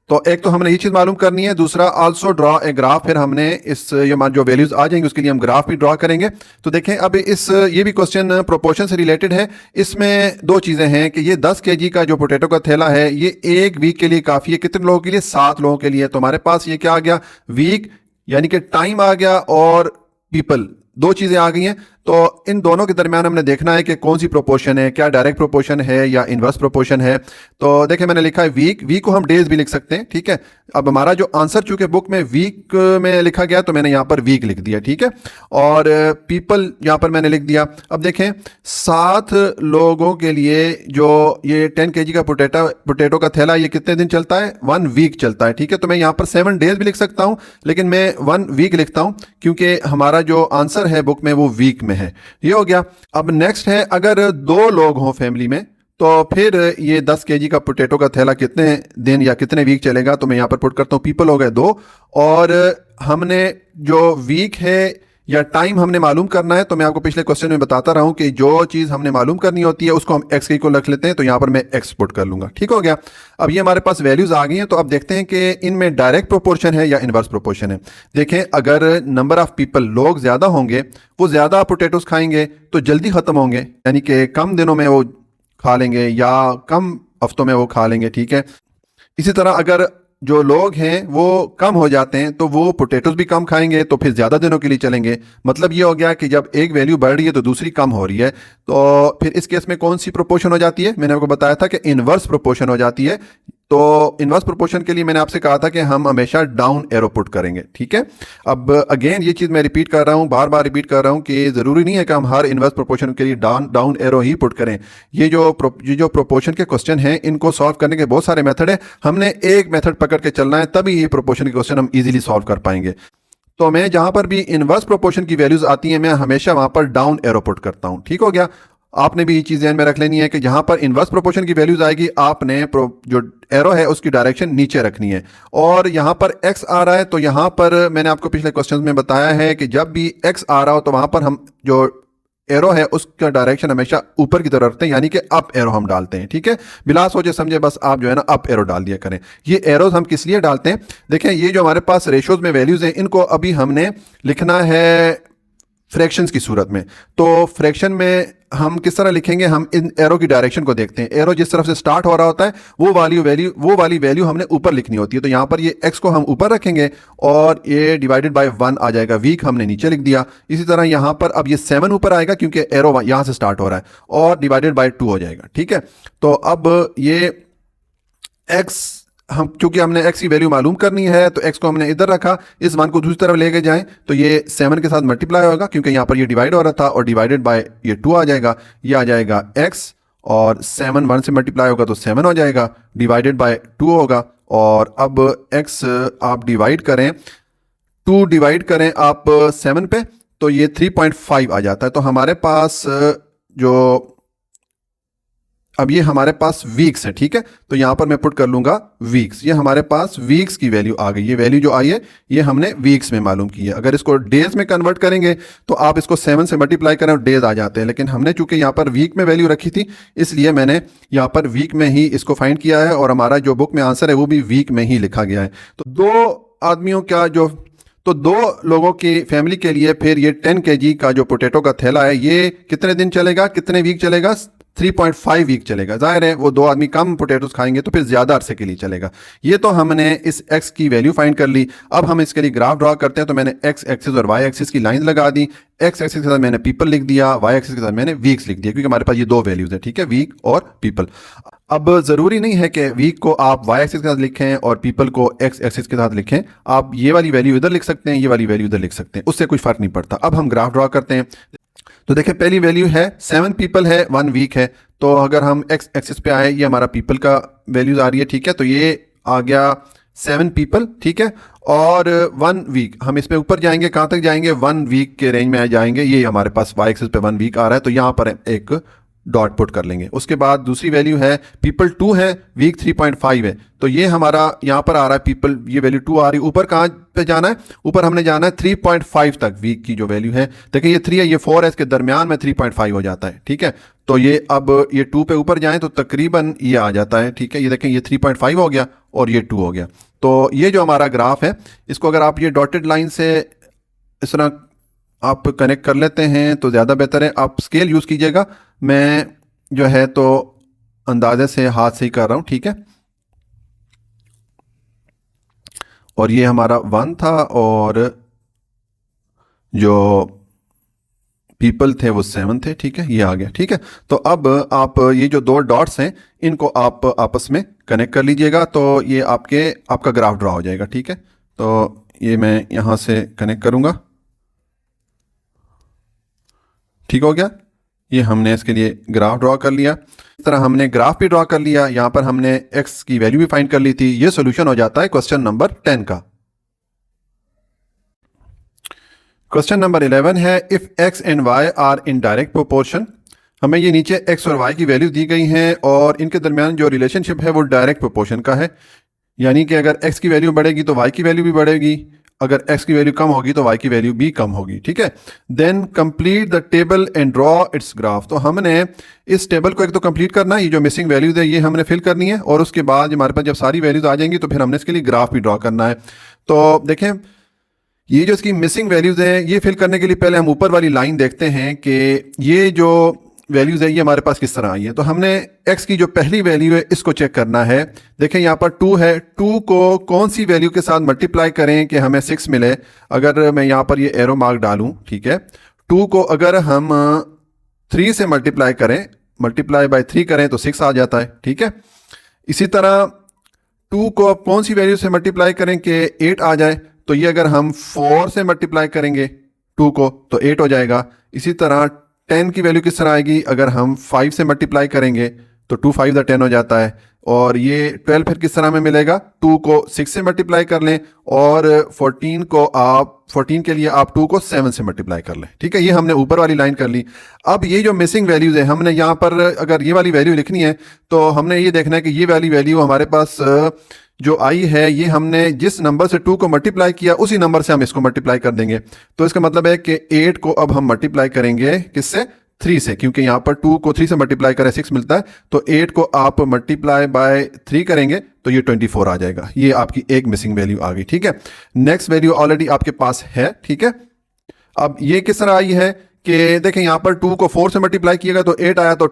तो एक तो हमने ये चीज़ मालूम करनी है, दूसरा आल्सो ड्रॉ ए ग्राफ। फिर हमने इस ये जो वैल्यूज आ जाएंगे उसके लिए हम ग्राफ भी ड्रॉ करेंगे। तो देखें, अब ये भी क्वेश्चन प्रोपोर्शन से रिलेटेड है। इसमें 2 चीज़ें हैं कि ये 10 kg का जो पोटैटो का थैला है ये एक वीक के लिए काफ़ी है। कितने लोगों के लिए, 7 लोगों के लिए। तो हमारे पास ये क्या आ गया, वीक यानी कि टाइम आ गया और पीपल, 2 चीज़ें आ गई हैं। तो इन दोनों के दरमियान हमने देखना है कि कौन सी प्रोपोर्शन है, क्या डायरेक्ट प्रोपोर्शन है या इनवर्स प्रोपोर्शन है। तो देखिए मैंने लिखा है वीक को हम डेज भी लिख सकते हैं। ठीक है, अब हमारा जो आंसर चूंकि बुक में वीक में लिखा गया तो मैंने यहाँ पर वीक लिख दिया। ठीक है, और पीपल यहाँ पर मैंने लिख दिया। अब देखें 7 लोगों के लिए जो ये 10 kg का पोटैटो का थैला ये कितने दिन चलता है, 1 वीक चलता है। ठीक है, तो मैं यहाँ पर 7 डेज भी लिख सकता हूँ, लेकिन मैं 1 वीक लिखता हूँ क्योंकि हमारा जो आंसर है बुक में वो वीक में है। ये हो गया। अब नेक्स्ट है, अगर 2 लोग हों फैमिली में तो फिर ये 10 kg का पोटैटो का थैला कितने दिन या कितने वीक चलेगा। तो मैं यहाँ पर पुट करता हूँ, पीपल हो गए 2 और हमने जो वीक है या टाइम हमने मालूम करना है। तो मैं आपको पिछले क्वेश्चन में बताता रहा हूँ कि जो चीज़ हमने मालूम करनी होती है उसको हम एक्स के इक्वल रख लेते हैं। तो यहाँ पर मैं एक्स पुट कर लूँगा। ठीक हो गया। अब ये हमारे पास वैल्यूज़ आ गई हैं। तो अब देखते हैं कि इनमें डायरेक्ट प्रोपोर्शन है या इनवर्स प्रोपोर्शन है। देखें, अगर नंबर ऑफ़ पीपल, लोग ज़्यादा होंगे, वो ज़्यादा पोटैटोज खाएंगे तो जल्दी ख़त्म होंगे, यानी कि कम दिनों में वो खा लेंगे या कम हफ्तों में वो खा लेंगे। ठीक है, इसी तरह अगर जो लोग हैं वो कम हो जाते हैं तो वो पोटैटोज भी कम खाएंगे, तो फिर ज़्यादा दिनों के लिए चलेंगे। मतलब ये हो गया कि जब एक वैल्यू बढ़ रही है तो दूसरी कम हो रही है, तो फिर इस केस में कौन सी प्रोपोर्शन हो जाती है? मैंने आपको बताया था कि इनवर्स प्रोपोर्शन हो जाती है। तो इनवर्स प्रोपोर्शन के लिए मैंने आपसे कहा था कि हम हमेशा डाउन एरो पुट करेंगे, ठीक है। अब अगेन ये चीज़ मैं रिपीट कर रहा हूँ, बार बार रिपीट कर रहा हूँ कि ज़रूरी नहीं है कि हम हर इनवर्स प्रोपोर्शन के लिए डाउन एरो ही पुट करें। ये जो प्रोपोर्शन के क्वेश्चन हैं इनको सॉल्व करने के बहुत सारे मेथड है, हमने एक मेथड पकड़ के चलना है, तभी ये प्रोपोर्शन के क्वेश्चन हम इजीली सॉल्व कर पाएंगे। तो मैं जहां पर भी इनवर्स प्रोपोर्शन की वैल्यूज आती हैं मैं हमेशा वहां पर डाउन एरो पुट करता हूं, ठीक हो गया। आपने भी ये चीज़ ध्यान में रख लेनी है कि जहां पर इनवर्स प्रोपोर्शन की वैल्यूज आएगी आपने जो एरो है उसकी डायरेक्शन नीचे रखनी है। और यहां पर x आ रहा है तो यहां पर मैंने आपको पिछले क्वेश्चन में बताया है कि जब भी x आ रहा हो तो वहां पर हम जो एरो है उसका डायरेक्शन हमेशा ऊपर की तरफ रखते हैं, यानी कि अप एरो हम डालते हैं, ठीक है। बिना सोचे समझे बस आप जो है ना अप एरो डाल दिया करें। ये एरोज हम किस लिए डालते हैं? देखें, ये जो हमारे पास रेशोज में वैल्यूज हैं इनको अभी हमने लिखना है फ्रैक्शंस की सूरत में। तो फ्रैक्शन में हम किस तरह लिखेंगे? हम इन एरो की डायरेक्शन को देखते हैं। एरो जिस तरफ से स्टार्ट हो रहा होता है वो वाली वैल्यू हमने ऊपर लिखनी होती है। तो यहाँ पर ये x को हम ऊपर रखेंगे और ये डिवाइडेड बाय 1 आ जाएगा, वीक हमने नीचे लिख दिया। इसी तरह यहाँ पर अब ये 7 ऊपर आएगा क्योंकि एरो यहाँ से स्टार्ट हो रहा है, और डिवाइडेड बाय 2 हो जाएगा, ठीक है। तो अब ये x हम चूंकि हमने x की वैल्यू मालूम करनी है तो x को हमने इधर रखा, इस मान को दूसरी तरफ लेके जाएं तो ये 7 के साथ मल्टीप्लाई होगा क्योंकि यहाँ पर ये डिवाइड हो रहा था, और डिवाइडेड बाय ये 2 आ जाएगा, ये आ जाएगा x, और 7 1 से मल्टीप्लाई होगा तो 7 हो जाएगा, डिवाइडेड बाय 2 होगा। और अब x आप डिवाइड करें, 2 डिवाइड करें आप 7 पे तो ये 3.5 आ जाता है। तो हमारे पास जो अब ये हमारे पास वीक्स है, ठीक है। तो यहां पर मैं पुट कर लूंगा वीक्स, ये हमारे पास वीक्स की वैल्यू आ गई। ये वैल्यू जो आई है ये हमने वीक्स में मालूम की है। अगर इसको डेज में कन्वर्ट करेंगे तो आप इसको 7 से मल्टीप्लाई करें और डेज आ जाते हैं, लेकिन हमने चूंकि यहाँ पर वीक में वैल्यू रखी थी इसलिए मैंने यहाँ पर वीक में ही इसको फाइंड किया है, और हमारा जो बुक में आंसर है वो भी वीक में ही लिखा गया है। तो दो लोगों की फैमिली के लिए फिर ये 10 kg का जो पोटैटो का थैला है ये कितने दिन चलेगा, कितने वीक चलेगा? 3.5 वीक चलेगा। जाहिर है वो 2 आदमी कम पोटैटोज खाएंगे तो फिर ज्यादा अरसे के लिए चलेगा। ये तो हमने इस x की वैल्यू फाइंड कर ली। अब हम इसके लिए ग्राफ ड्रॉ करते हैं। तो मैंने x एक्सिस और y एक्सिस की लाइन लगा दी, x एक्सिस के साथ मैंने पीपल लिख दिया, y एक्सिस के साथ मैंने वीक्स लिख दिया, क्योंकि हमारे पास ये 2 वैल्यूज है, ठीक है, वीक और पीपल। अब जरूरी नहीं है कि वीक को आप y एक्सिस के साथ लिखें और पीपल को x एक्सिस के साथ लिखें। आप ये वाली वैल्यू इधर लिख सकते हैं, ये वाली वैल्यू इधर लिख सकते हैं, उससे कोई फर्क नहीं पड़ता। अब हम ग्राफ ड्रॉ करते हैं। तो देखिए पहली वैल्यू है 7 पीपल है 1 वीक है। तो अगर हम x एक्सिस पे आए, ये हमारा पीपल का वैल्यूज आ रही है, ठीक है। तो ये आ गया 7 पीपल, ठीक है, और 1 वीक। हम इस पे ऊपर जाएंगे, कहाँ तक जाएंगे? 1 वीक के रेंज में जाएंगे। ये हमारे पास y एक्सिस पे 1 वीक आ रहा है, तो यहाँ पर एक डॉट पुट कर लेंगे। उसके बाद दूसरी वैल्यू है पीपल 2 है, वीक 3.5 है। तो ये हमारा यहाँ पर आ रहा है पीपल, ये वैल्यू 2 आ रही है। ऊपर कहाँ पे जाना है? ऊपर हमने जाना है 3.5 तक वीक की जो वैल्यू है। देखिए ये 3 है, ये 4 है, इसके दरमियान में 3.5 हो जाता है, ठीक है। तो ये अब ये 2 पे ऊपर जाएं तो तकरीबन ये आ जाता है, ठीक है। ये देखें ये 3.5 हो गया और ये 2 हो गया। तो ये जो हमारा ग्राफ है इसको अगर आप ये डॉटेड लाइन से इस तरह आप कनेक्ट कर लेते हैं तो ज़्यादा बेहतर है। आप स्केल यूज़ कीजिएगा, मैं जो है तो अंदाजे से हाथ से ही कर रहा हूँ, ठीक है। और ये हमारा 1 था और जो पीपल थे वो 7 थे, ठीक है, ये आ गया, ठीक है। तो अब आप ये जो 2 डॉट्स हैं इनको आप आपस में कनेक्ट कर लीजिएगा तो ये आपका ग्राफ ड्रॉ हो जाएगा, ठीक है। तो ये मैं यहाँ से कनेक्ट करूँगा, ठीक हो गया। ये हमने इसके लिए ग्राफ ड्रॉ कर लिया। इस तरह हमने ग्राफ भी ड्रॉ कर लिया, यहाँ पर हमने x की वैल्यू भी फाइंड कर ली थी। ये सॉल्यूशन हो जाता है क्वेश्चन नंबर 10 का। क्वेश्चन नंबर 11 है if x and y are in direct proportion. हमें ये नीचे x और y की वैल्यू दी गई हैं और इनके दरमियान जो रिलेशनशिप है वो डायरेक्ट प्रोपोर्शन का है, यानी कि अगर x की वैल्यू बढ़ेगी तो y की वैल्यू भी बढ़ेगी, अगर x की वैल्यू कम होगी तो y की वैल्यू भी कम होगी, ठीक है। Then complete the table and draw its graph. तो हमने इस टेबल को एक तो कंप्लीट करना है, ये जो मिसिंग वैल्यूज है ये हमने फिल करनी है, और उसके बाद हमारे पास जब सारी वैल्यूज आ जाएंगी तो फिर हमने इसके लिए ग्राफ भी ड्रॉ करना है। तो देखें ये जो इसकी मिसिंग वैल्यूज है ये फिल करने के लिए पहले हम ऊपर वाली लाइन देखते हैं कि ये जो वैल्यूज़ है ये हमारे पास किस तरह आई है। तो हमने x की जो पहली वैल्यू है इसको चेक करना है। देखें यहाँ पर 2 है, 2 को कौन सी वैल्यू के साथ मल्टीप्लाई करें कि हमें 6 मिले। अगर मैं यहाँ पर ये एरो मार्क डालूँ, ठीक है, 2 को अगर हम 3 से मल्टीप्लाई करें, मल्टीप्लाई बाय 3 करें तो 6 आ जाता है, ठीक है। इसी तरह 2 को अब कौन सी वैल्यू से मल्टीप्लाई करें कि 8 आ जाए, तो ये अगर हम 4 से मल्टीप्लाई करेंगे 2 को तो 8 हो जाएगा। इसी तरह 10 की वैल्यू किस तरह आएगी, अगर हम 5 से मल्टीप्लाई करेंगे तो 2 5 10 हो जाता है। और ये 12 फिर किस तरह में मिलेगा, 2 को 6 से मल्टीप्लाई कर लें और 14 के लिए आप 2 को 7 से मल्टीप्लाई कर लें, ठीक है। ये हमने ऊपर वाली लाइन कर ली। अब ये जो मिसिंग वैल्यूज है हमने यहाँ पर अगर ये वाली वैल्यू लिखनी है तो हमने ये देखना है कि ये वाली वैल्यू हमारे पास जो आई है ये हमने जिस नंबर से 2 को मल्टीप्लाई किया उसी नंबर से हम इसको मल्टीप्लाई कर देंगे। तो इसका मतलब है कि 8 को अब हम मल्टीप्लाई करेंगे किससे, 3 से, क्योंकि यहाँ पर 2 को 3 से मल्टीप्लाई करें 6 मिलता है, तो 8 को आप मल्टीप्लाई बाय 3 करेंगे तो ये 24 आ जाएगा। ये आपकी एक मिसिंग वैल्यू आ गई, ठीक है। नेक्स्ट वैल्यू ऑलरेडी आपके पास है, ठीक है। अब ये किस तरह आई है कि देखें यहाँ पर 2 को 4 से मल्टीप्लाई किएगा तो 8 आया, तो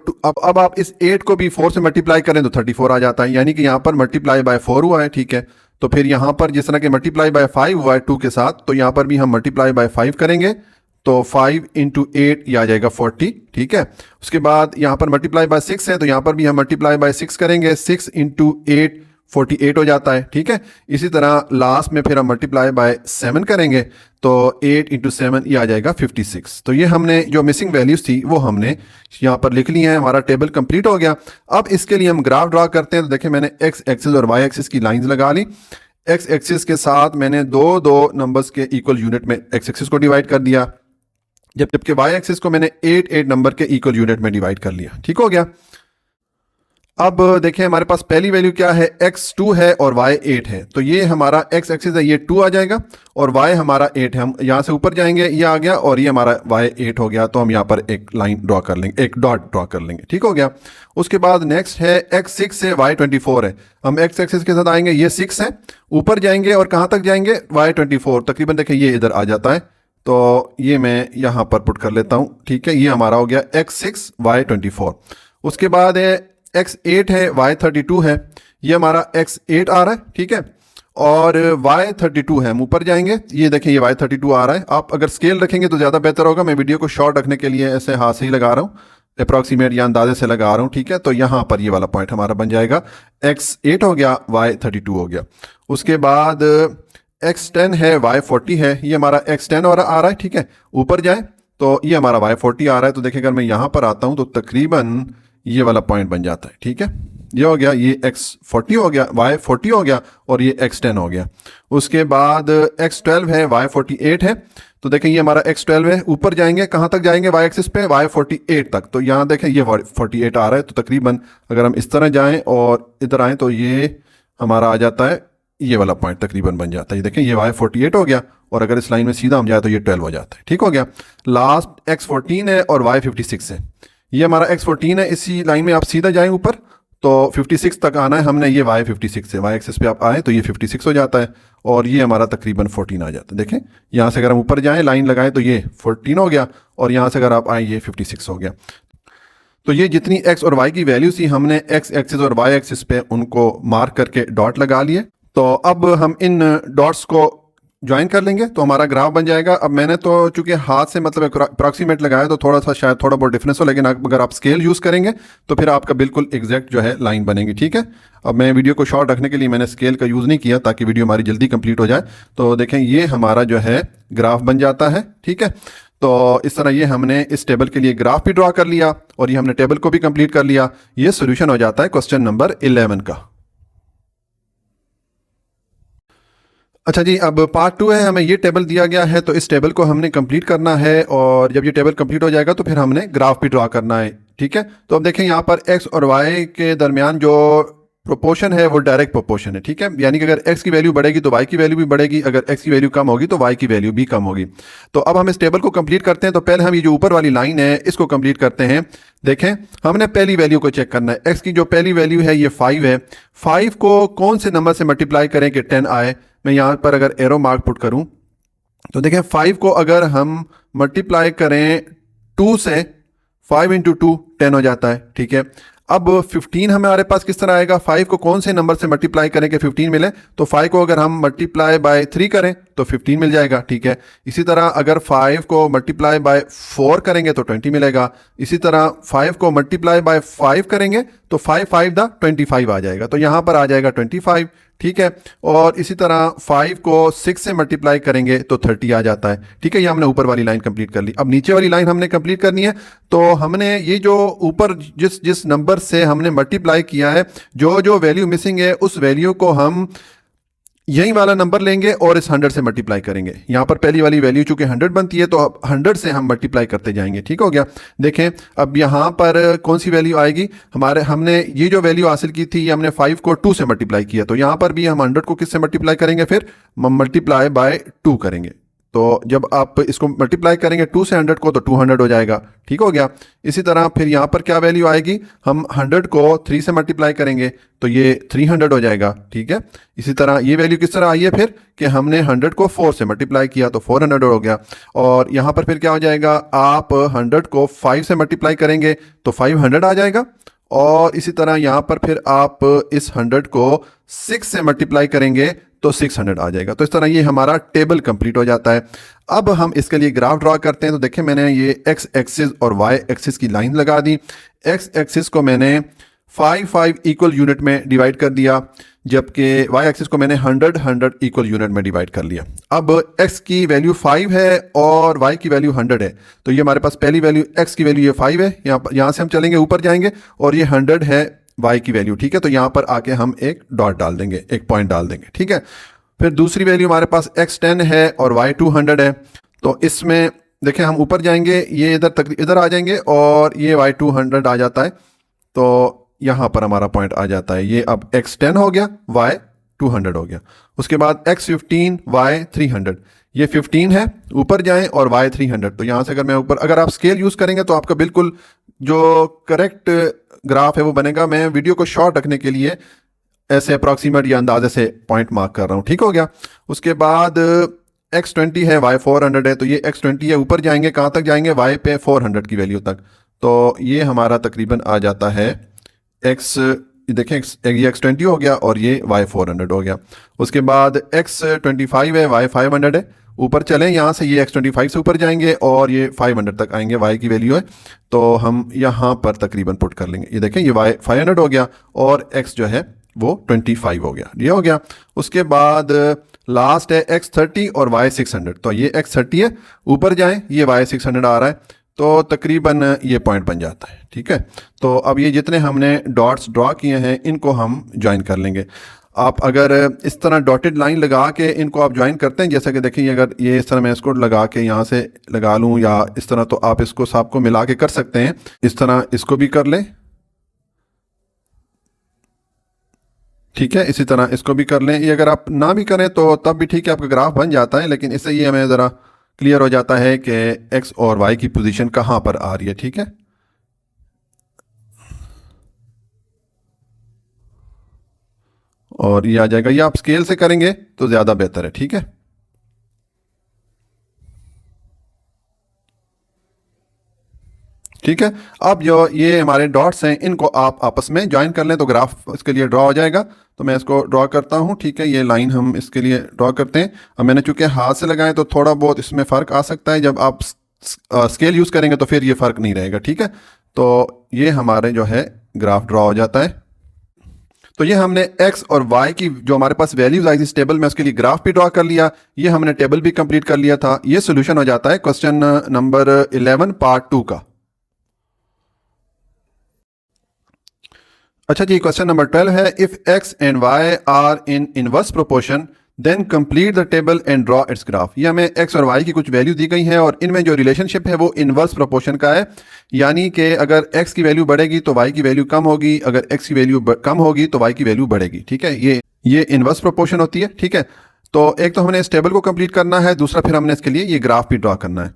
अब आप इस 8 को भी 4 से मल्टीप्लाई करें तो 34 आ जाता है, यानी कि यहाँ पर मल्टीप्लाई बाय 4 हुआ है, ठीक है। तो फिर यहाँ पर जिस तरह के मल्टीप्लाई बाय 5 हुआ है 2 के साथ, तो यहाँ पर भी हम मल्टीप्लाई बाय 5 करेंगे तो 5 × 8 ये आ जाएगा 40, ठीक है। उसके बाद यहाँ पर मल्टीप्लाई बाय 6 है तो यहाँ पर भी हम मल्टीप्लाई बाय 6 करेंगे, 6 × 8 48 हो जाता है, ठीक है। इसी तरह लास्ट में फिर हम मल्टीप्लाई बाय 7 करेंगे तो 8 × 7 ये आ जाएगा 56। तो ये हमने जो मिसिंग वैल्यूज थी वो हमने यहाँ पर लिख ली हैं। हमारा टेबल कंप्लीट हो गया। अब इसके लिए हम ग्राफ ड्रा करते हैं। तो देखिए मैंने एक्स एक्सिस और वाई एक्सिस की लाइंस लगा ली। एक्स एक्सिस के साथ मैंने दो नंबर्स के इक्वल यूनिट में एक्स एक्सिस को डिवाइड कर दिया, जबकि वाई एक्सिस को मैंने 8 नंबर के इक्वल यूनिट में डिवाइड कर लिया, ठीक हो गया। अब देखें हमारे पास पहली वैल्यू क्या है, x2 है और y 8 है, तो ये हमारा x एक्सिस है, ये 2 आ जाएगा और y हमारा 8 है। हम यहाँ से ऊपर जाएंगे, ये आ गया और ये हमारा y 8 हो गया, तो हम यहाँ पर एक लाइन ड्रॉ कर लेंगे, एक डॉट ड्रॉ कर लेंगे, ठीक हो गया। उसके बाद नेक्स्ट है x6 से y 24 है। हम x एक्सिस के साथ आएंगे, ये 6 है, ऊपर जाएंगे और कहाँ तक जाएंगे, y 24, तकरीबन देखिए ये इधर आ जाता है, तो ये मैं यहाँ पर पुट कर लेता हूँ, ठीक है। ये हमारा हो गया x6 y 24। उसके बाद है x8 है y 32 है, ये हमारा x8 आ रहा है, ठीक है। और y 32 है, हम ऊपर जाएंगे, ये देखें ये y 32 आ रहा है। आप अगर स्केल रखेंगे तो ज़्यादा बेहतर होगा, मैं वीडियो को शॉर्ट रखने के लिए ऐसे हाथ से ही लगा रहा हूँ, अप्रॉक्सीमेट या अंदाजे से लगा रहा हूँ, ठीक है। तो यहाँ पर ये वाला पॉइंट हमारा बन जाएगा, x8 हो गया, y 32 हो गया। उसके बाद x10 है, y 40 है, ये हमारा x10 आ रहा है, ठीक है। ऊपर जाए तो ये हमारा y 40 आ रहा है, तो देखिए अगर मैं यहाँ पर आता हूँ तो तकरीबन ये वाला पॉइंट बन जाता है, ठीक है। ये हो गया, ये x40 हो गया, y 40 हो गया और ये x10 हो गया। उसके बाद x12 है, y 48 है, तो देखें ये हमारा x12 है। ऊपर जाएंगे, कहाँ तक जाएंगे y एक्सिस पे, y 48 तक, तो यहाँ देखें ये 48 आ रहा है, तो तकरीबन अगर हम इस तरह जाएं और इधर आएँ तो ये हमारा आ जाता है, ये वाला पॉइंट तकरीबन बन जाता है। ये देखें ये y 48 हो गया और अगर इस लाइन में सीधा हम जाए तो ये 12 हो जाता है, ठीक हो गया। लास्ट x14 है और y 56 है, ये हमारा x14 है, इसी लाइन में आप सीधा जाएं ऊपर तो 56 तक आना है हमने, ये y 56 से y एक्सिस पे आप आए तो ये 56 हो जाता है और ये हमारा तकरीबन 14 आ जाता है। देखें यहाँ से अगर हम ऊपर जाएं लाइन लगाएं तो ये 14 हो गया और यहाँ से अगर आप आए ये 56 हो गया। तो ये जितनी x और y की वैल्यू थी हमने x एक्सिस और y एक्सिस पे उनको मार्क करके डॉट लगा लिए। तो अब हम इन डॉट्स को ज्वाइन कर लेंगे तो हमारा ग्राफ बन जाएगा। अब मैंने तो चूंकि हाथ से मतलब अप्रॉक्सीमेट लगाया तो थोड़ा सा शायद थोड़ा बहुत डिफरेंस हो, लेकिन अगर आप स्केल यूज़ करेंगे तो फिर आपका बिल्कुल एग्जैक्ट जो है लाइन बनेगी, ठीक है। अब मैं वीडियो को शॉर्ट रखने के लिए मैंने स्केल का यूज़ नहीं किया ताकि वीडियो हमारी जल्दी कंप्लीट हो जाए। तो देखें ये हमारा जो है ग्राफ बन जाता है, ठीक है। तो इस तरह ये हमने इस टेबल के लिए ग्राफ भी ड्रॉ कर लिया और ये हमने टेबल को भी कंप्लीट कर लिया। ये सोल्यूशन हो जाता है क्वेश्चन नंबर 11 का। अच्छा जी, अब पार्ट 2 है, हमें ये टेबल दिया गया है तो इस टेबल को हमने कंप्लीट करना है और जब ये टेबल कंप्लीट हो जाएगा तो फिर हमने ग्राफ भी ड्रॉ करना है, ठीक है। तो अब देखें यहाँ पर x और y के दरमियान जो प्रोपोर्शन है वो डायरेक्ट प्रोपोर्शन है, ठीक है। यानी कि अगर x की वैल्यू बढ़ेगी तो y की वैल्यू भी बढ़ेगी, अगर x की वैल्यू कम होगी तो y की वैल्यू भी कम होगी। तो अब हम इस टेबल को कंप्लीट करते हैं। तो पहले हम ये जो ऊपर वाली लाइन है इसको कंप्लीट करते हैं। देखें हमने पहली वैल्यू को चेक करना है, x की जो पहली वैल्यू है ये 5 है। 5 को कौन से नंबर से मल्टीप्लाई करें कि 10 आए। मैं यहाँ पर अगर एरो मार्क पुट करूँ तो देखें 5 को अगर हम मल्टीप्लाई करें 2 से, 5 इंटू 2 10 हो जाता है, ठीक है। अब 15 हमारे पास किस तरह आएगा, 5 को कौन से नंबर से मल्टीप्लाई करें कि 15 मिले, तो 5 को अगर हम मल्टीप्लाई बाय 3 करें तो 15 मिल जाएगा, ठीक है। इसी तरह अगर 5 को मल्टीप्लाई बाय 4 करेंगे तो 20 मिलेगा। इसी तरह 5 को मल्टीप्लाई बाय 5 करेंगे तो 5 5 दा 25 आ जाएगा, तो यहाँ पर आ जाएगा 25, ठीक है। और इसी तरह 5 को 6 से मल्टीप्लाई करेंगे तो 30 आ जाता है, ठीक है। ये हमने ऊपर वाली लाइन कंप्लीट कर ली। अब नीचे वाली लाइन हमने कंप्लीट करनी है, तो हमने ये जो ऊपर जिस जिस नंबर से हमने मल्टीप्लाई किया है, जो जो वैल्यू मिसिंग है उस वैल्यू को हम यही वाला नंबर लेंगे और इस 100 से मल्टीप्लाई करेंगे। यहाँ पर पहली वाली वैल्यू चूंकि 100 बनती है तो अब 100 से हम मल्टीप्लाई करते जाएंगे, ठीक हो गया। देखें अब यहाँ पर कौन सी वैल्यू आएगी, हमने ये जो वैल्यू हासिल की थी ये हमने 5 को 2 से मल्टीप्लाई किया, तो यहाँ पर भी हम 100 को किससे मल्टीप्लाई करेंगे, फिर मल्टीप्लाई बाय 2 करेंगे। तो जब आप इसको मल्टीप्लाई करेंगे 2 से 100 को तो 200 हो जाएगा, ठीक हो गया। इसी तरह फिर यहाँ पर क्या वैल्यू आएगी, हम 100 को 3 से मल्टीप्लाई करेंगे तो ये 300 हो जाएगा, ठीक है। इसी तरह ये वैल्यू किस तरह आई है फिर कि हमने 100 को 4 से मल्टीप्लाई किया तो 400 हो गया। और यहाँ पर फिर क्या हो जाएगा, आप 100 को 5 से मल्टीप्लाई करेंगे तो 500 आ जाएगा। और इसी तरह यहाँ पर फिर आप इस 100 को 6 से मल्टीप्लाई करेंगे तो 600 आ जाएगा। तो इस तरह ये हमारा टेबल कंप्लीट हो जाता है। अब हम इसके लिए ग्राफ ड्रॉ करते हैं। तो देखें मैंने ये एक्स एक्सिस और वाई एक्सिस की लाइन लगा दी। एक्स एक्सिस को मैंने 5 इक्वल यूनिट में डिवाइड कर दिया, जबकि वाई एक्सिस को मैंने 100 इक्वल यूनिट में डिवाइड कर लिया। अब एक्स की वैल्यू 5 है और वाई की वैल्यू 100 है, तो ये हमारे पास पहली वैल्यू एक्स की वैल्यू ये 5 है, यहाँ से हम चलेंगे ऊपर जाएंगे और ये 100 है y की वैल्यू, ठीक है। तो यहाँ पर आके हम एक डॉट डाल देंगे, एक पॉइंट डाल देंगे, ठीक है। फिर दूसरी वैल्यू हमारे पास x 10 है और y 200 है, तो इसमें देखें हम ऊपर जाएंगे, ये इधर आ जाएंगे और ये y 200 आ जाता है, तो यहाँ पर हमारा पॉइंट आ जाता है। ये अब x 10 हो गया, y 200 हो गया। उसके बाद x 15 y 300, ये 15 है, ऊपर जाएं और y 300, तो यहाँ से अगर मैं ऊपर, अगर आप स्केल यूज़ करेंगे तो आपका बिल्कुल जो करेक्ट ग्राफ है वो बनेगा। मैं वीडियो को शॉर्ट रखने के लिए ऐसे अप्रॉक्सीमेट या अंदाजे से पॉइंट मार्क कर रहा हूँ, ठीक हो गया। उसके बाद x 20 है, y 400 है, तो ये x 20 है, ऊपर जाएंगे कहाँ तक जाएंगे, y पे 400 की वैल्यू तक, तो ये हमारा तकरीबन आ जाता है x, देखें ये x 20 हो गया और ये y 400 हो गया। उसके बाद x 25 है, y 500 है, ऊपर चलें यहाँ से, ये x 25 से ऊपर जाएंगे और ये 500 तक आएंगे, y की वैल्यू है, तो हम यहाँ पर तकरीबन पुट कर लेंगे। ये देखें ये y 500 हो गया और x जो है वो 25 हो गया, ये हो गया। उसके बाद लास्ट है x 30 और y 600, तो ये x 30 है, ऊपर जाएं ये y 600 आ रहा है, तो तकरीबन ये पॉइंट बन जाता है, ठीक है। तो अब ये जितने हमने डॉट्स ड्रॉ किए हैं इनको हम ज्वाइन कर लेंगे। आप अगर इस तरह डॉटेड लाइन लगा के इनको आप ज्वाइन करते हैं, जैसे कि देखिए अगर ये इस तरह मैं इसको लगा के यहाँ से लगा लूँ या इस तरह, तो आप इसको सबको मिला के कर सकते हैं। इस तरह इसको भी कर लें, ठीक है, इसी तरह इसको भी कर लें। ये अगर आप ना भी करें तो तब भी ठीक है, आपका ग्राफ बन जाता है, लेकिन इससे ये हमें ज़रा क्लियर हो जाता है कि एक्स और वाई की पोजीशन कहाँ पर आ रही है, ठीक है। और ये आ जाएगा, ये आप स्केल से करेंगे तो ज़्यादा बेहतर है, ठीक है। ठीक है, अब जो ये हमारे डॉट्स हैं इनको आप आपस में ज्वाइन कर लें तो ग्राफ इसके लिए ड्रॉ हो जाएगा। तो मैं इसको ड्रॉ करता हूँ, ठीक है, ये लाइन हम इसके लिए ड्रॉ करते हैं। अब मैंने चूंकि हाथ से लगाए तो थोड़ा बहुत इसमें फ़र्क आ सकता है, जब आप स्केल यूज़ करेंगे तो फिर ये फ़र्क नहीं रहेगा, ठीक है। तो ये हमारे जो है ग्राफ ड्रॉ हो जाता है। तो ये हमने x और y की जो हमारे पास वैल्यूज आई थी इस टेबल में, उसके लिए ग्राफ भी ड्रॉ कर लिया, ये हमने टेबल भी कंप्लीट कर लिया था। ये सोल्यूशन हो जाता है क्वेश्चन नंबर 11 पार्ट 2 का। अच्छा जी, क्वेश्चन नंबर 12 है, if x and y are in inverse proportion then complete the table and draw its graph. ये हमें x और y की कुछ वैल्यू दी गई हैं और इनमें जो रिलेशनशिप है वो इनवर्स प्रोपोर्शन का है, यानी कि अगर x की वैल्यू बढ़ेगी तो y की वैल्यू कम होगी, अगर x की वैल्यू कम होगी तो y की वैल्यू बढ़ेगी, ठीक है। ये इनवर्स प्रोपोर्शन होती है, ठीक है। तो एक तो हमने इस टेबल को कंप्लीट करना है, दूसरा फिर हमने इसके लिए ये ग्राफ भी ड्रॉ करना है।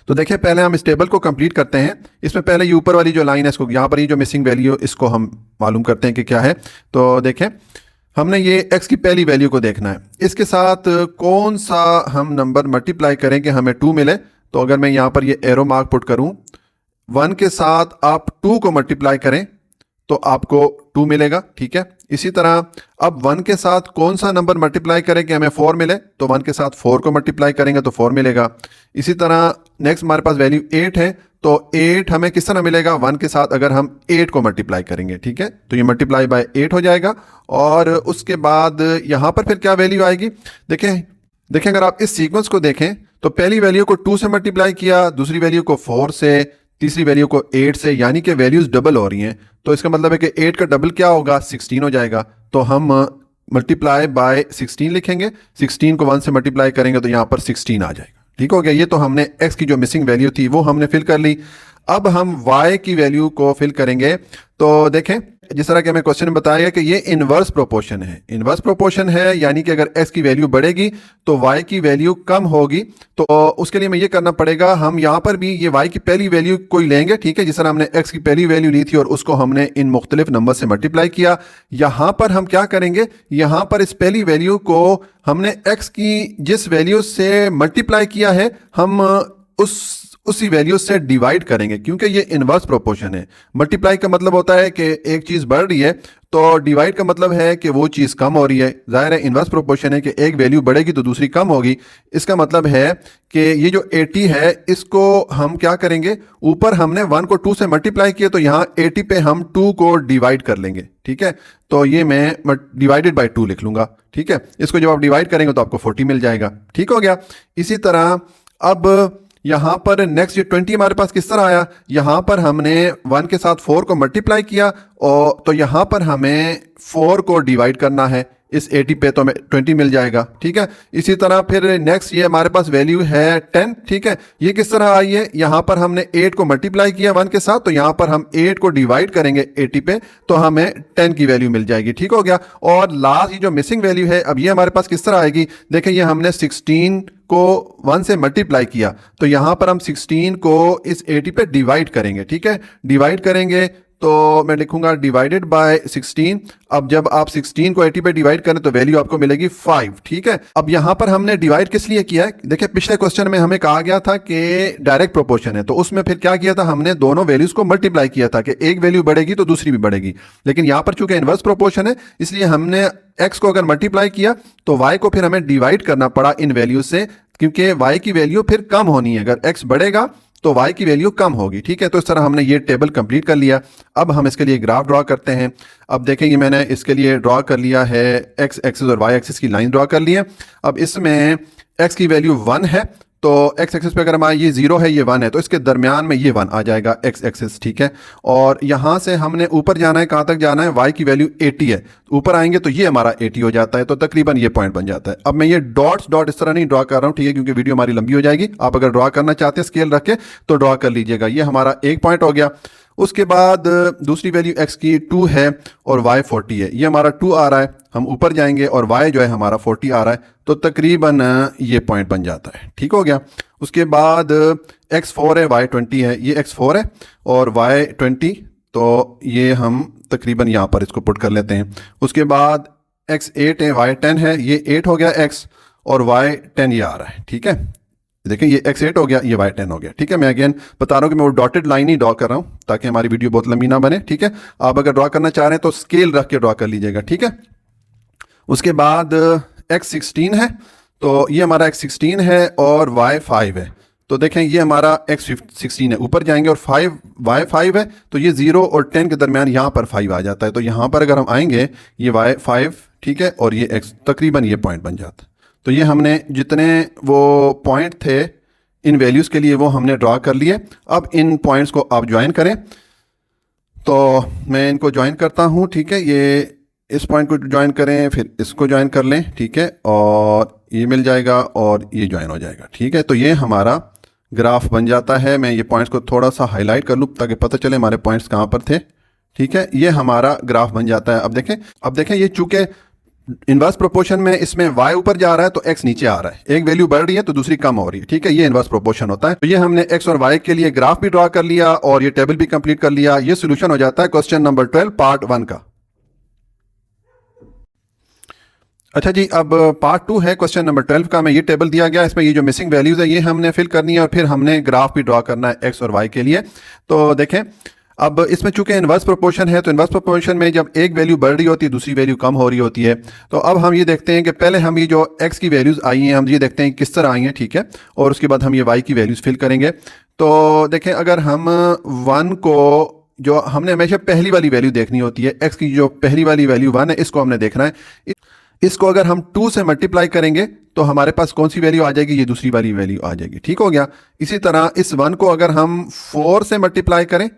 तो देखिए पहले हम इस टेबल को कंप्लीट करते हैं। इसमें पहले ये ऊपर वाली जो लाइन है इसको, यहाँ पर ये जो मिसिंग वैल्यू इसको हम मालूम करते हैं कि क्या है। तो देखें हमने ये x की पहली वैल्यू को देखना है, इसके साथ कौन सा हम नंबर मल्टीप्लाई करें कि हमें 2 मिले। तो अगर मैं यहाँ पर ये एरो मार्क पुट करूँ, 1 के साथ आप 2 को मल्टीप्लाई करें तो आपको 2 मिलेगा, ठीक है। इसी तरह अब 1 के साथ कौन सा नंबर मल्टीप्लाई करें कि हमें 4 मिले, तो 1 के साथ 4 को मल्टीप्लाई करेंगे तो 4 मिलेगा। इसी तरह नेक्स्ट हमारे पास वैल्यू 8 है, तो 8 हमें किस तरह मिलेगा, 1 के साथ अगर हम 8 को मल्टीप्लाई करेंगे, ठीक है, तो ये मल्टीप्लाई बाय 8 हो जाएगा। और उसके बाद यहाँ पर फिर क्या वैल्यू आएगी, देखें अगर आप इस सीक्वेंस को देखें तो पहली वैल्यू को 2 से मल्टीप्लाई किया, दूसरी वैल्यू को 4 से, तीसरी वैल्यू को 8 से, यानी कि वैल्यूज डबल हो रही हैं। तो इसका मतलब है कि 8 का डबल क्या होगा, 16 हो जाएगा। तो हम मल्टीप्लाई बाय 16 लिखेंगे, 16 को 1 से मल्टीप्लाई करेंगे तो यहाँ पर 16 आ जाएगा, ठीक हो गया। ये तो हमने x की जो मिसिंग वैल्यू थी वो हमने फिल कर ली। अब हम y की वैल्यू को फिल करेंगे। तो देखें जिस तरह के हमें क्वेश्चन में बताया गया कि ये इनवर्स प्रोपोर्शन है, इनवर्स प्रोपोर्शन है यानी कि अगर x की वैल्यू बढ़ेगी तो y की वैल्यू कम होगी। तो उसके लिए हमें ये करना पड़ेगा, हम यहाँ पर भी ये y की पहली वैल्यू कोई लेंगे, ठीक है, जिस तरह हमने x की पहली वैल्यू ली थी और उसको हमने इन मुख्तलिफ नंबर से मल्टीप्लाई किया। यहाँ पर हम क्या करेंगे, यहाँ पर इस पहली वैल्यू को हमने x की जिस वैल्यू से मल्टीप्लाई किया है हम उसी वैल्यू से डिवाइड करेंगे, क्योंकि ये इनवर्स प्रोपोर्शन है। मल्टीप्लाई का मतलब होता है कि एक चीज़ बढ़ रही है, तो डिवाइड का मतलब है कि वो चीज़ कम हो रही है। जाहिर है इनवर्स प्रोपोर्शन है कि एक वैल्यू बढ़ेगी तो दूसरी कम होगी। इसका मतलब है कि ये जो 80 है इसको हम क्या करेंगे, ऊपर हमने 1 को 2 से मल्टीप्लाई किया तो यहाँ 80 पे हम 2 को डिवाइड कर लेंगे, ठीक है। तो ये मैं डिवाइडेड बाई 2 लिख लूँगा, ठीक है। इसको जब आप डिवाइड करेंगे तो आपको 40 मिल जाएगा, ठीक हो गया। इसी तरह अब यहाँ पर नेक्स्ट ये 20 हमारे पास किस तरह आया, यहाँ पर हमने 1 के साथ 4 को मल्टीप्लाई किया और तो यहाँ पर हमें 4 को डिवाइड करना है इस 80 पे, तो हमें 20 मिल जाएगा, ठीक है। इसी तरह फिर नेक्स्ट ये हमारे पास वैल्यू है 10, ठीक है। ये किस तरह आई है, यहाँ पर हमने 8 को मल्टीप्लाई किया 1 के साथ, तो यहाँ पर हम 8 को डिवाइड करेंगे 80 पे तो हमें 10 की वैल्यू मिल जाएगी, ठीक हो गया। और लास्ट ये जो मिसिंग वैल्यू है, अब ये हमारे पास किस तरह आएगी, देखें ये हमने 16 को 1 से मल्टीप्लाई किया तो यहाँ पर हम 16 को इस 80 पे डिवाइड करेंगे, ठीक है। डिवाइड करेंगे तो मैं लिखूंगा डिवाइडेड बाय 16। अब जब आप 16 को 80 पे डिवाइड करें तो वैल्यू आपको मिलेगी 5, ठीक है। अब यहाँ पर हमने डिवाइड किस लिए किया है, देखिए पिछले क्वेश्चन में हमें कहा गया था कि डायरेक्ट प्रोपोर्शन है, तो उसमें फिर क्या किया था, हमने दोनों वैल्यूज को मल्टीप्लाई किया था कि एक वैल्यू बढ़ेगी तो दूसरी भी बढ़ेगी। लेकिन यहाँ पर चूंकि इनवर्स प्रोपोर्शन है इसलिए हमने x को अगर मल्टीप्लाई किया तो y को फिर हमें डिवाइड करना पड़ा इन वैल्यू से, क्योंकि y की वैल्यू फिर कम होनी है। अगर x बढ़ेगा तो y की वैल्यू कम होगी, ठीक है। तो इस तरह हमने ये टेबल कंप्लीट कर लिया। अब हम इसके लिए ग्राफ ड्रॉ करते हैं। अब देखेंगे मैंने इसके लिए ड्रॉ कर लिया है x एक्सिस और y एक्सिस की लाइन ड्रॉ कर ली है। अब इसमें x की वैल्यू 1 है तो x एक्सिस पे अगर हमारा ये 0 है ये 1 है तो इसके दरमियान में ये 1 आ जाएगा x एक्सिस, ठीक है। और यहाँ से हमने ऊपर जाना है, कहाँ तक जाना है, y की वैल्यू 80 है, ऊपर आएंगे तो ये हमारा 80 हो जाता है, तो तकरीबन ये पॉइंट बन जाता है। अब मैं ये डॉट इस तरह नहीं ड्रॉ कर रहा हूँ, ठीक है, क्योंकि वीडियो हमारी लंबी हो जाएगी। आप अगर ड्रॉ करना चाहते हैं स्केल रख के तो ड्रॉ कर लीजिएगा। ये हमारा एक पॉइंट हो गया। उसके बाद दूसरी वैल्यू x की 2 है और y 40 है, ये हमारा 2 आ रहा है। हम ऊपर जाएंगे और y जो है हमारा 40 आ रहा है, तो तकरीबन ये पॉइंट बन जाता है, ठीक हो गया। उसके बाद x 4 है, y 20 है, ये x 4 है और y 20, तो ये हम तकरीबन यहाँ पर इसको पुट कर लेते हैं। उसके बाद x 8 है, y 10 है, ये 8 हो गया x और y 10 ये आ रहा है, ठीक है। देखिए ये x 8 हो गया, ये y 10 हो गया, ठीक है। मैं अगेन बता रहा हूँ कि मैं वो डॉटेड लाइन ही ड्रॉ कर रहा हूँ ताकि हमारी वीडियो बहुत लंबी ना बने, ठीक है। आप अगर ड्रॉ करना चाह रहे हैं तो स्केल रख के ड्रॉ कर लीजिएगा, ठीक है। उसके बाद x 16 है, तो ये हमारा x 16 है और y 5 है, तो देखें ये हमारा x 16 है, ऊपर जाएंगे और y 5 है, तो ये 0 और 10 के दरमियान यहाँ पर 5 आ जाता है। तो यहाँ पर अगर हम आएंगे ये y 5, ठीक है, और ये x, तकरीबन ये पॉइंट बन जाता है। तो ये हमने जितने वो पॉइंट थे इन वैल्यूज़ के लिए वो हमने ड्रॉ कर लिए। अब इन पॉइंट्स को आप ज्वाइन करें, तो मैं इनको ज्वाइन करता हूँ, ठीक है। ये इस पॉइंट को ज्वाइन करें, फिर इसको ज्वाइन कर लें, ठीक है, और ये मिल जाएगा और ये ज्वाइन हो जाएगा, ठीक है। तो ये हमारा ग्राफ बन जाता है। मैं ये पॉइंट्स को थोड़ा सा हाईलाइट कर लूँ ताकि पता चले हमारे पॉइंट्स कहाँ पर थे, ठीक है। ये हमारा ग्राफ बन जाता है। अब देखें ये चूंकि इनवर्स प्रोपोर्शन में इसमें y ऊपर जा रहा है तो x नीचे आ रहा है, एक वैल्यू बढ़ रही है तो दूसरी कम हो रही है, ठीक है। ये इनवर्स प्रोपोर्शन होता है। तो ये हमने x और y के लिए ग्राफ भी ड्रॉ कर लिया और ये टेबल भी कंप्लीट कर लिया। ये सोल्यूशन हो जाता है क्वेश्चन नंबर 12 पार्ट 1 का। अच्छा जी, अब पार्ट 2 है क्वेश्चन नंबर 12 का। मैं ये टेबल दिया गया, इसमें ये जो मिसिंग वैल्यूज़ है ये हमने फिल करनी है और फिर हमने ग्राफ भी ड्रॉ करना है एक्स और वाई के लिए। तो देखें, अब इसमें चूंकि इन्वर्स प्रोपोर्शन है, तो इन्वर्स प्रोपोर्शन में जब एक वैल्यू बढ़ रही होती है दूसरी वैल्यू कम हो रही होती है। तो अब हम ये देखते हैं कि पहले हम ये जो एक्स की वैल्यूज़ आई हैं हम ये देखते हैं किस तरह आई हैं, ठीक है, और उसके बाद हम ये वाई की वैल्यूज़ फिल करेंगे। तो देखें, अगर हम वन को, जो हमने हमेशा पहली वाली वैल्यू देखनी होती है, एक्स की जो पहली वाली वैल्यू वन है इसको हमने देखना है। इसको अगर हम 2 से मल्टीप्लाई करेंगे तो हमारे पास कौन सी वैल्यू आ जाएगी, ये दूसरी वाली वैल्यू आ जाएगी, ठीक हो गया। इसी तरह इस 1 को अगर हम 4 से मल्टीप्लाई करें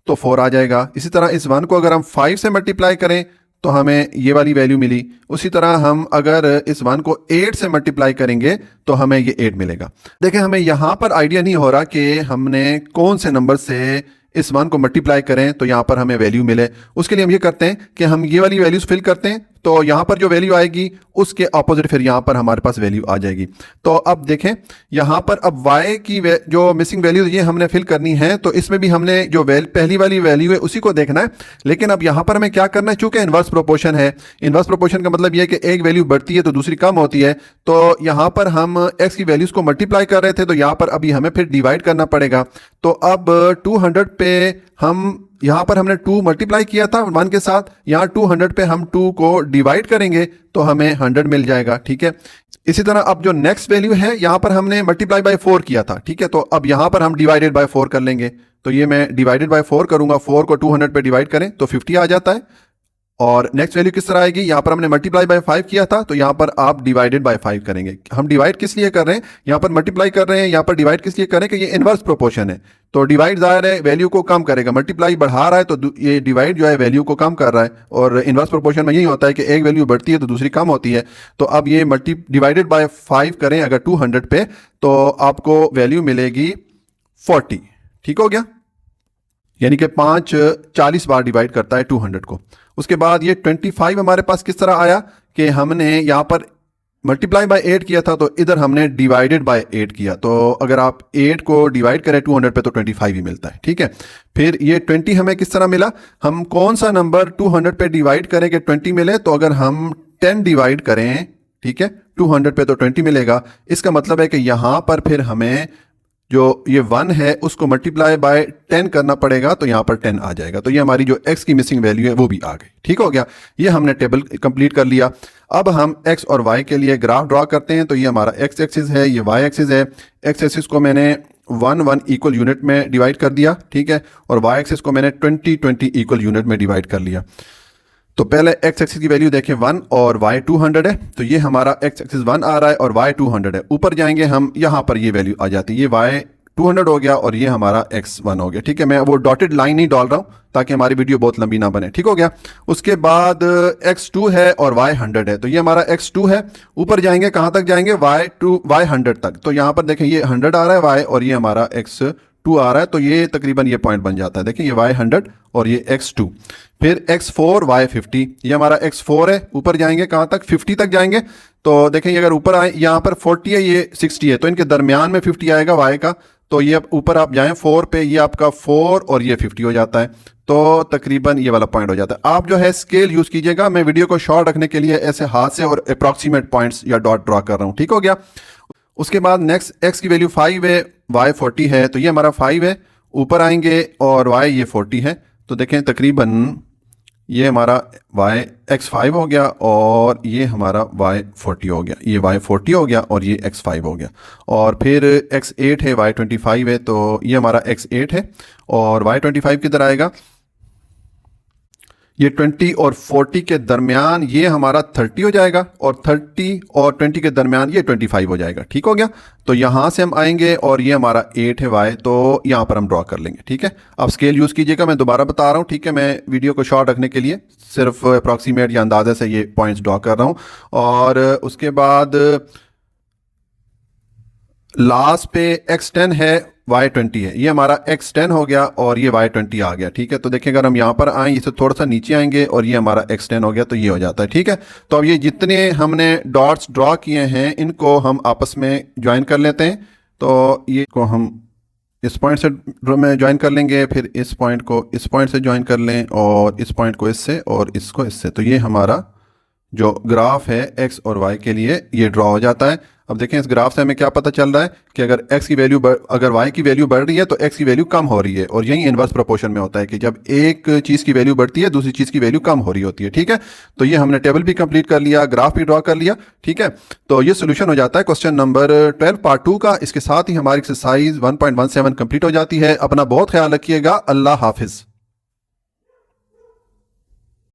तो 4 आ जाएगा। इसी तरह इस 1 को अगर हम 5 से मल्टीप्लाई करें तो हमें ये वाली वैल्यू मिली। उसी तरह हम अगर इस 1 को 8 से मल्टीप्लाई करेंगे तो हमें ये 8 मिलेगा। देखें, हमें यहाँ पर आइडिया नहीं हो रहा कि हमने कौन से नंबर से इस 1 को मल्टीप्लाई करें तो यहाँ पर हमें वैल्यू मिले। उसके लिए हम ये करते हैं कि हम ये वाली वैल्यूज फिल करते हैं, तो यहाँ पर जो वैल्यू आएगी उसके ऑपोजिट फिर यहाँ पर हमारे पास वैल्यू आ जाएगी। तो अब देखें, यहाँ पर अब y की जो मिसिंग वैल्यू ये हमने फिल करनी है, तो इसमें भी हमने जो पहली वाली वैल्यू है उसी को देखना है। लेकिन अब यहाँ पर हमें क्या करना है, चूंकि इन्वर्स प्रोपोर्शन है, इन्वर्स प्रोपोर्शन का मतलब ये है कि एक वैल्यू बढ़ती है तो दूसरी कम होती है। तो यहाँ पर हम x की वैल्यूज को मल्टीप्लाई कर रहे थे, तो यहाँ पर अभी हमें फिर डिवाइड करना पड़ेगा। तो अब 200 पे हम, यहाँ पर हमने 2 मल्टीप्लाई किया था 1 के साथ, यहाँ 200 पे हम 2 को डिवाइड करेंगे तो हमें 100 मिल जाएगा, ठीक है। इसी तरह अब जो नेक्स्ट वैल्यू है यहाँ पर हमने मल्टीप्लाई बाय 4 किया था, ठीक है, तो अब यहाँ पर हम डिवाइडेड बाय 4 कर लेंगे। तो ये मैं डिवाइडेड बाय 4 करूंगा, 4 को 200 पे डिवाइड करें तो 50 आ जाता है। और नेक्स्ट वैल्यू किस तरह आएगी, यहाँ पर हमने मल्टीप्लाई बाय 5 किया था, तो यहाँ पर आप डिवाइडेड बाय 5 करेंगे। हम डिवाइड किस लिए कर रहे हैं, यहाँ पर मल्टीप्लाई कर रहे हैं, यहाँ पर डिवाइड किस लिए कर रहे हैं कि ये इनवर्स प्रोपोर्शन है। तो डिवाइड ज़ाहिर है वैल्यू को कम करेगा, मल्टीप्लाई बढ़ा रहा है तो ये डिवाइड जो है वैल्यू को कम कर रहा है। और इनवर्स प्रोपोर्शन में यही होता है कि एक वैल्यू बढ़ती है तो दूसरी कम होती है। तो अब ये डिवाइडेड बाय 5 करें अगर 200 पे, तो आपको वैल्यू मिलेगी 40, ठीक हो गया। यानी कि 5 40 बार डिवाइड करता है 200 को। उसके बाद ये 25 हमारे पास किस तरह आया कि हमने यहाँ पर मल्टीप्लाई बाय 8 किया था, तो इधर हमने डिवाइडेड बाय 8 किया। तो अगर आप 8 को डिवाइड करें 200 पे तो 25 ही मिलता है, ठीक है। फिर ये 20 हमें किस तरह मिला, हम कौन सा नंबर 200 पे डिवाइड करें कि 20 मिले, तो अगर हम 10 डिवाइड करें, ठीक है, 200 पे तो 20 मिलेगा। इसका मतलब है कि यहाँ पर फिर हमें जो ये 1 है उसको मल्टीप्लाई बाय 10 करना पड़ेगा, तो यहाँ पर 10 आ जाएगा। तो ये हमारी जो x की मिसिंग वैल्यू है वो भी आ गई, ठीक हो गया। ये हमने टेबल कंप्लीट कर लिया। अब हम x और y के लिए ग्राफ ड्रॉ करते हैं। तो ये हमारा x एक्सिस है, ये y एक्सिस है। x एक्सिस को मैंने 1 इक्वल यूनिट में डिवाइड कर दिया, ठीक है, और y एक्सिस को मैंने 20 इक्वल यूनिट में डिवाइड कर लिया। तो पहले x एक्सिस की वैल्यू देखें 1 और y 200 है, तो ये हमारा x एक्सिस 1 आ रहा है और y 200 है। ऊपर जाएंगे हम, यहाँ पर ये वैल्यू आ जाती है, ये y 200 हो गया और ये हमारा x1 हो गया, ठीक है। मैं वो डॉटेड लाइन नहीं डाल रहा हूँ ताकि हमारी वीडियो बहुत लंबी ना बने, ठीक हो गया। उसके बाद x2 है और y 100 है, तो ये हमारा x2 है। ऊपर जाएंगे, कहाँ तक जाएंगे, y 100 तक। तो यहाँ पर देखें ये 100 आ रहा है y और ये हमारा x2 आ रहा है, तो ये तकरीबन ये पॉइंट बन जाता है। देखिए ये y 100 और ये x2। फिर x4 y 50, ये हमारा x4 है। ऊपर जाएंगे कहाँ तक, 50 तक जाएंगे। तो देखें अगर ऊपर आए, यहाँ पर 40 है, ये 60 है, तो इनके दरमियान में 50 आएगा y का। तो ये ऊपर आप जाएं 4 पे, ये आपका 4 और ये 50 हो जाता है। तो तकरीबन ये वाला पॉइंट हो जाता है। आप जो है स्केल यूज कीजिएगा, मैं वीडियो को शॉर्ट रखने के लिए ऐसे हाथ से और अप्रॉक्सीमेट पॉइंट्स या डॉट ड्रॉ कर रहा हूँ, ठीक हो गया। उसके बाद नेक्स्ट x की वैल्यू 5 है, y 40 है, तो ये हमारा 5 है। ऊपर आएंगे और y ये 40 है, तो देखें तकरीबन ये हमारा y x5 हो गया और ये हमारा y 40 हो गया, ये y 40 हो गया और ये x5 हो गया। और फिर x8 है, y 25 है, तो ये हमारा x8 है और y 25 किधर आएगा, ये 20 और 40 के दरमियान ये हमारा 30 हो जाएगा और 30 और 20 के दरमियान ये 25 हो जाएगा, ठीक हो गया। तो यहाँ से हम आएंगे और ये हमारा 8 है y, तो यहाँ पर हम ड्रॉ कर लेंगे, ठीक है। अब स्केल यूज़ कीजिएगा, मैं दोबारा बता रहा हूँ, ठीक है। मैं वीडियो को शॉर्ट रखने के लिए सिर्फ अप्रॉक्सीमेट या अंदाजे से ये पॉइंट्स ड्रॉ कर रहा हूँ। और उसके बाद लास्ट पे x10 है, y20 है, ये हमारा x10 हो गया और ये y20 आ गया, ठीक है। तो देखिए अगर हम यहाँ पर आए, इसे थोड़ा सा नीचे आएंगे और ये हमारा x10 हो गया, तो ये हो जाता है, ठीक है। तो अब ये जितने हमने डॉट्स ड्रॉ किए हैं इनको हम आपस में ज्वाइन कर लेते हैं। तो ये को हम इस पॉइंट से में ज्वाइन कर लेंगे, फिर इस पॉइंट को इस पॉइंट से ज्वाइन कर लें और इस पॉइंट को इससे और इसको इससे, तो ये हमारा जो ग्राफ है एक्स और वाई के लिए ये ड्रॉ हो जाता है। अब देखें इस ग्राफ से हमें क्या पता चल रहा है कि अगर एक्स की वैल्यू अगर वाई की वैल्यू बढ़ रही है तो एक्स की वैल्यू कम हो रही है, और यही इनवर्स प्रोपोर्शन में होता है कि जब एक चीज़ की वैल्यू बढ़ती है दूसरी चीज़ की वैल्यू कम हो रही होती है। ठीक है, तो ये हमने टेबल भी कंप्लीट कर लिया, ग्राफ भी ड्रॉ कर लिया। ठीक है, तो ये सोल्यूशन हो जाता है क्वेश्चन नंबर 12 पार्ट 2 का। इसके साथ ही हमारी एक्सरसाइज 1.17 कंप्लीट हो जाती है। अपना बहुत ख्याल रखिएगा। अल्लाह हाफिज़।